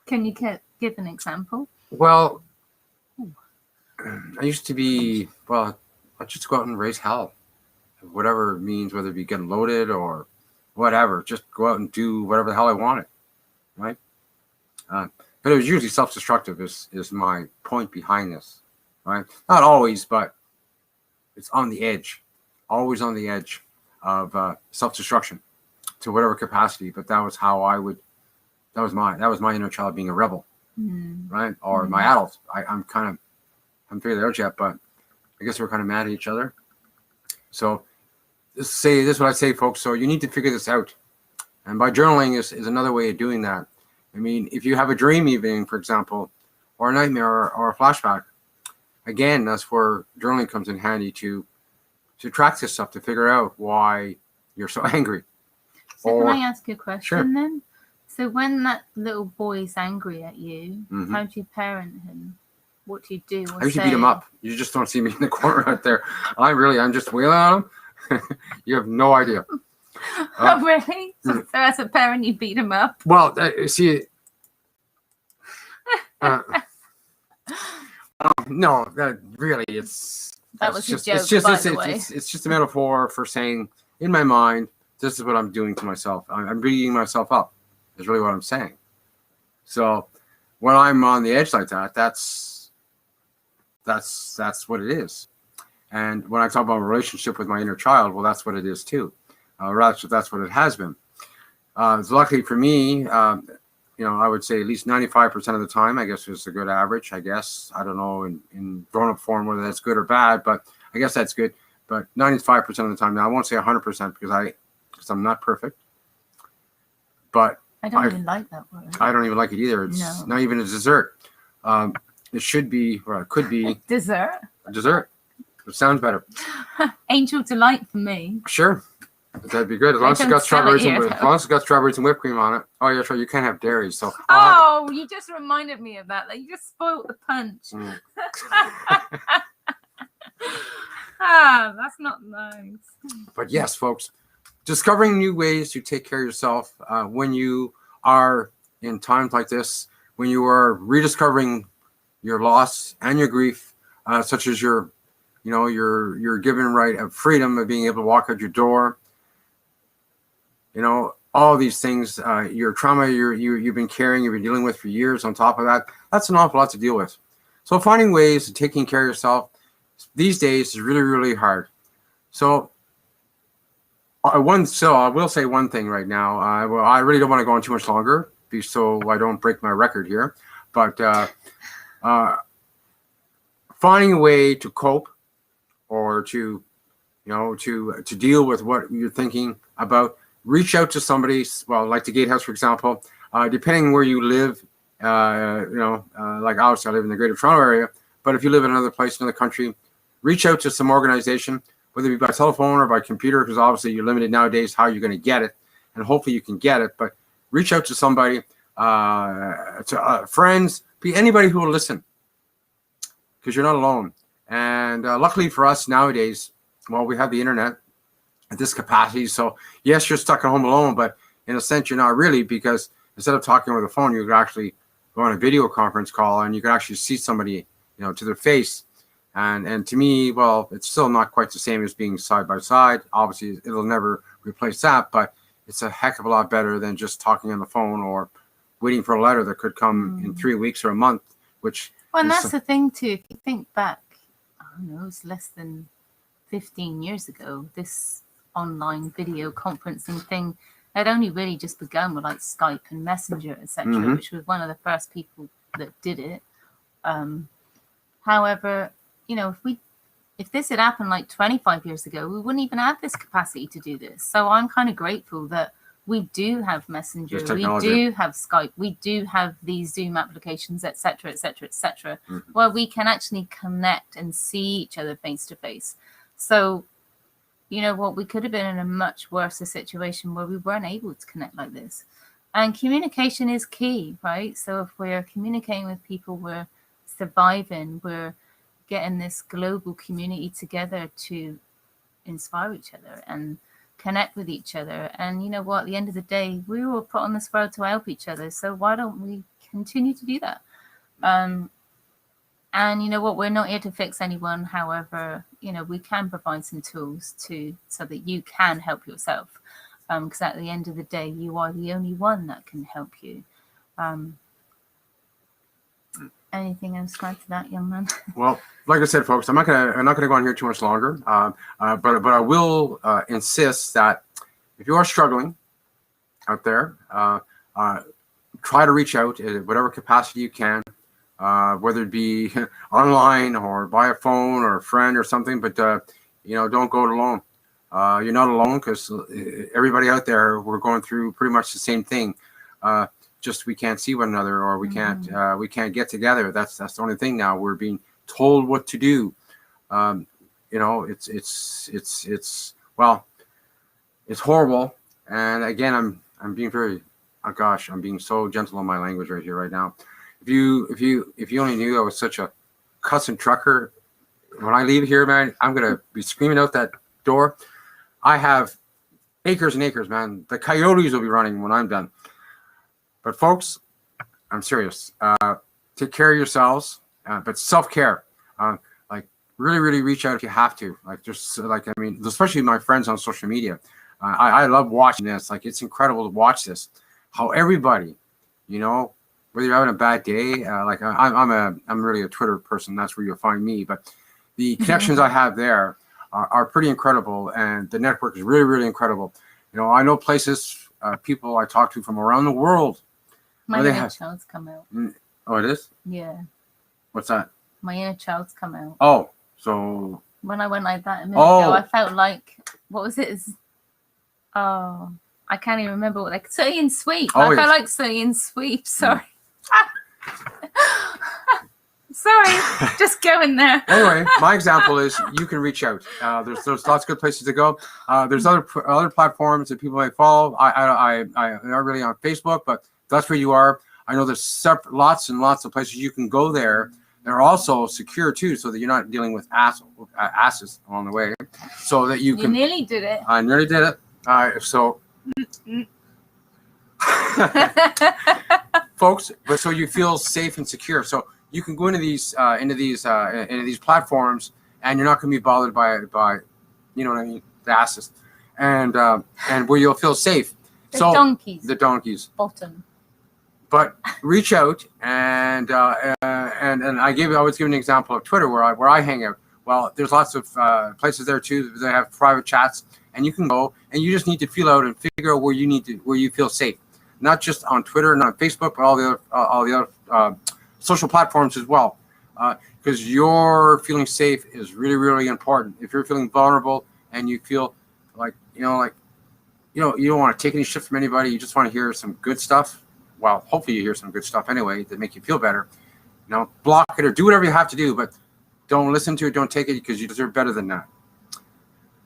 Can you give an example? Well, I used to be, I just go out and raise hell. Whatever it means, whether it be getting loaded or whatever, just go out and do whatever the hell I wanted, right? But it was usually self-destructive is my point behind this, right? Not always, but it's on the edge, always on the edge of self-destruction to whatever capacity. But that was how I would, that was my inner child being a rebel, right? Or my adult. I'm figured it out yet, but I guess we're kind of mad at each other. So this is what I say, folks. So you need to figure this out. And by journaling is another way of doing that. I mean, if you have a dream even, for example, or a nightmare or a flashback, again, that's where journaling comes in handy to track this stuff, to figure out why you're so angry. So can I ask you a question then? So when that little boy is angry at you, how do you parent him? What do you do? I usually beat him up. You just don't see me in the corner out there. I'm just wailing on him. You have no idea. Oh, really? So as a parent, you beat him up? Well, see, no, that really, it's just a metaphor for saying, in my mind, this is what I'm doing to myself. I'm beating myself up. Is really what I'm saying. So when I'm on the edge like that, that's what it is. And when I talk about a relationship with my inner child, well, that's what it is too. That's what it has been. So luckily for me, I would say at least 95% of the time, I guess is a good average. I guess I don't know in grown-up form whether that's good or bad, but I guess that's good. But 95% of the time, now I won't say 100% because I'm not perfect. But I don't even like that word. I don't even like it either. It's not even a dessert. It should be, or it could be dessert. A dessert. It sounds better. Angel delight for me. Sure. That'd be good. As long as it's got strawberries and whipped cream on it. Oh, yeah, sure. You can't have dairy. So. You just reminded me of that. Like, you just spoiled the punch. That's not nice. But yes, folks, discovering new ways to take care of yourself when you are in times like this, when you are rediscovering your loss and your grief, such as your given right of freedom of being able to walk out your door. All these things, your trauma you've been carrying, you've been dealing with for years. On top of that, that's an awful lot to deal with. So finding ways of taking care of yourself these days is really, really hard. So I will say one thing right now. I really don't want to go on too much longer, so I don't break my record here. But finding a way to cope or to deal with what you're thinking about, reach out to somebody. Well, like the Gatehouse, for example. Depending on where you live, like obviously I live in the Greater Toronto area. But if you live in another place in the country, reach out to some organization, whether it be by telephone or by computer, because obviously you're limited nowadays how you're going to get it, and hopefully you can get it. But reach out to somebody, to friends, be anybody who will listen, because you're not alone. And luckily for us nowadays, well, we have the internet at this capacity. So yes, you're stuck at home alone, but in a sense, you're not really, because instead of talking over the phone, you could actually go on a video conference call and you could actually see somebody, to their face. And to me, well, it's still not quite the same as being side by side. Obviously, it'll never replace that, but it's a heck of a lot better than just talking on the phone or waiting for a letter that could come in 3 weeks or a month, which... Well, and that's the thing, too. If you think back, I don't know, it's less than 15 years ago, this online video conferencing thing had only really just begun with like Skype and Messenger, etc., which was one of the first people that did it. However, if this had happened like 25 years ago, we wouldn't even have this capacity to do this. So I'm kind of grateful that we do have Messenger, we do have Skype, we do have these Zoom applications, etc., etc., etc., where we can actually connect and see each other face to face. So, we could have been in a much worse situation where we weren't able to connect like this. And communication is key, right? So if we're communicating with people, we're surviving, we're getting this global community together to inspire each other and connect with each other. And at the end of the day, we were put on this world to help each other. So why don't we continue to do that? And we're not here to fix anyone. However, we can provide some tools so that you can help yourself. because at the end of the day, you are the only one that can help you. Anything else to add to that, young man? Well, like I said, folks, I'm not gonna go on here too much longer. But I will insist that if you are struggling out there, try to reach out in whatever capacity you can, whether it be online or by a phone or a friend or something. But don't go it alone. You're not alone, because everybody out there, we're going through pretty much the same thing. Just we can't see one another, or we can't get together. That's the only thing now. We're being told what to do. It's horrible. And again, I'm being very, oh gosh, I'm being so gentle on my language right here, right now. If you only knew I was such a cussing trucker, when I leave here, man, I'm gonna be screaming out that door. I have acres and acres, man. The coyotes will be running when I'm done. But folks, I'm serious. Take care of yourselves, but self-care. Like really reach out if you have to. Especially my friends on social media. I love watching this. Like, it's incredible to watch this. How everybody, whether you're having a bad day, I'm really a Twitter person. That's where you'll find me. But the connections I have there are pretty incredible, and the network is really incredible. I know places, people I talk to from around the world. My inner child's come out. Oh, it is? Yeah. What's that? My inner child's come out. Oh, so when I went like that a minute ago, I felt like, what was it? I can't even remember what, like Sooty and Sweep. I felt like Sooty and Sweep. Sorry. Sorry, just going there. Anyway, my example is you can reach out. There's lots of good places to go. There's other platforms that people may follow. I'm not really on Facebook, but that's where you are. I know there's lots and lots of places you can go there. They're also secure too, so that you're not dealing with asses along the way. So that you can. You nearly did it. I nearly did it. Folks, but so you feel safe and secure. So you can go into these platforms, and you're not going to be bothered by the asses, and where you'll feel safe. The donkeys. Bottom. But reach out, and I always give an example of Twitter where I hang out. Well, there's lots of places there too. They have private chats, and you can go, and you just need to feel out and figure out where you feel safe. Not just on Twitter, not on Facebook, but all the other social platforms as well. Because your feeling safe is really important. If you're feeling vulnerable and you feel like you don't want to take any shit from anybody, you just want to hear some good stuff. Well, hopefully you hear some good stuff anyway that make you feel better. Block it or do whatever you have to do, but don't listen to it, don't take it, because you deserve better than that.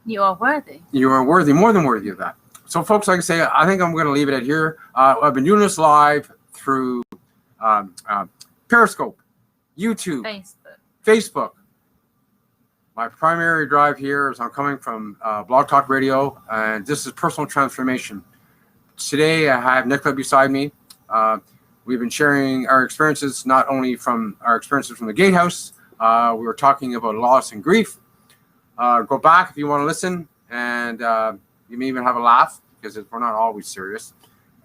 You are worthy. You are worthy, more than worthy of that. So, folks, like I say, I think I'm going to leave it at here. I've been doing this live through Periscope, YouTube, Facebook. My primary drive here is I'm coming from Blog Talk Radio, and this is Personal Transformation. Today, I have Nicola beside me. We've been sharing our experiences, not only from our experiences from the gatehouse. We were talking about loss and grief. Go back if you want to listen, and you may even have a laugh, because we're not always serious.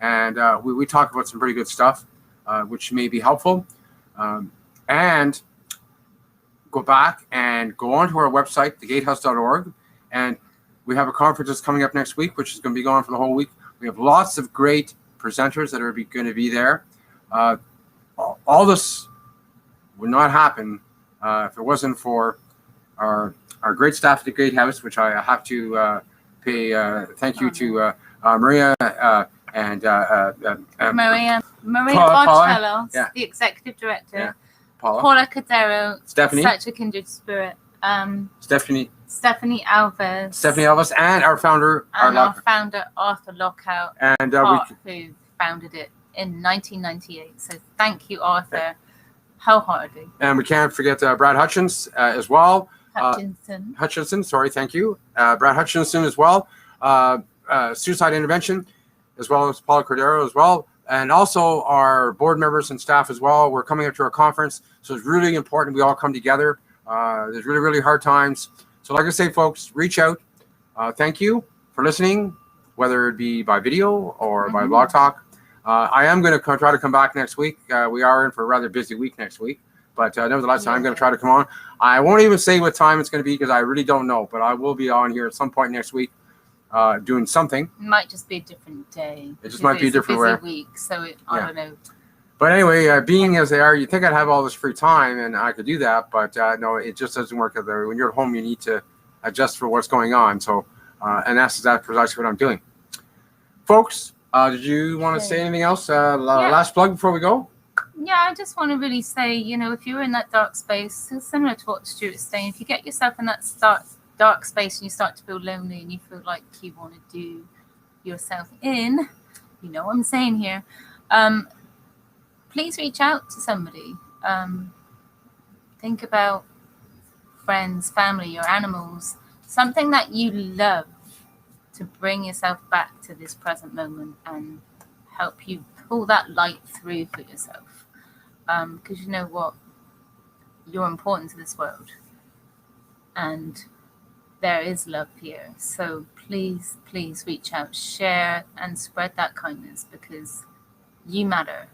And we talk about some pretty good stuff, which may be helpful. And go back and go onto our website, thegatehouse.org. And we have a conference that's coming up next week, which is going to be going for the whole week. We have lots of great presenters that are going to be there. All this would not happen if it wasn't for our great staff at the Gatehouse, which I have to pay thank you to Maria and Maria Barcellos, the executive director. Yeah. Paula Cadero, Stephanie, such a kindred spirit. Stephanie Alves, and our founder, our founder Arthur Lockout, and who founded it in 1998. So thank you, Arthur, wholeheartedly. And we can't forget Brad Hutchins as well. Hutchinson, sorry, thank you, Brad Hutchinson as well. Suicide Intervention, as well as Paula Cordero as well. And also our board members and staff as well. We're coming up to our conference, so it's really important we all come together. There's really hard times. So like I say, folks, reach out. Thank you for listening. whether it be by video or by Mhm. Blog Talk. I am going to try to come back next week. We are in for a rather busy week next week, but nevertheless, I'm going to try to come on. I won't even say what time it's going to be because I really don't know, but I will be on here at some point next week doing something. It might just be a different day. It just might be a different busy way. week, so I don't know. But anyway, being as they are, you think I'd have all this free time and I could do that, but no, it just doesn't work. When you're at home, you need to adjust for what's going on. So, and that's precisely what I'm doing. Folks, did you want to say anything else? Last plug before we go? Yeah, I just want to really say, if you're in that dark space, it's similar to what Stuart's saying, if you get yourself in that dark space and you start to feel lonely and you feel like you want to do yourself in, you know what I'm saying here, please reach out to somebody. Think about friends, family, your animals, something that you love to bring yourself back to this present moment and help you pull that light through for yourself. Because you know what? You're important to this world. And there is love here. So please, please reach out, share, and spread that kindness because you matter.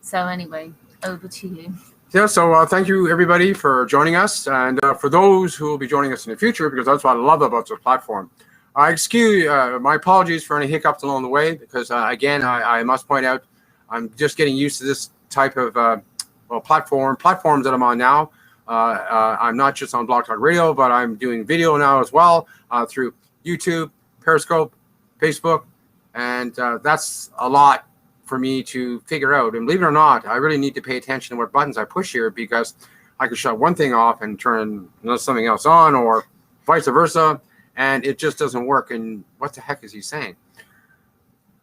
So anyway, over to you. Yeah, so thank you everybody for joining us, and for those who will be joining us in the future, because that's what I love about this platform. Excuse my apologies for any hiccups along the way, because again, I must point out, I'm just getting used to this type of platforms that I'm on now. I'm not just on Blog Talk Radio, but I'm doing video now as well through YouTube, Periscope, Facebook, and that's a lot for me to figure out. And believe it or not, I really need to pay attention to what buttons I push here, because I could shut one thing off and turn something else on, or vice versa, and it just doesn't work. And what the heck is he saying?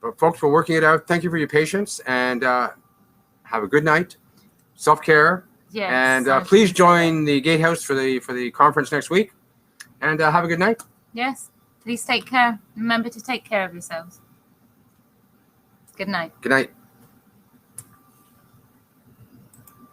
But folks, we're working it out. Thank you for your patience, and have a good night. Self-care. Yes, and please join the Gatehouse for the conference next week. And have a good night. Yes, please take care. Remember to take care of yourselves. Good night. Good night.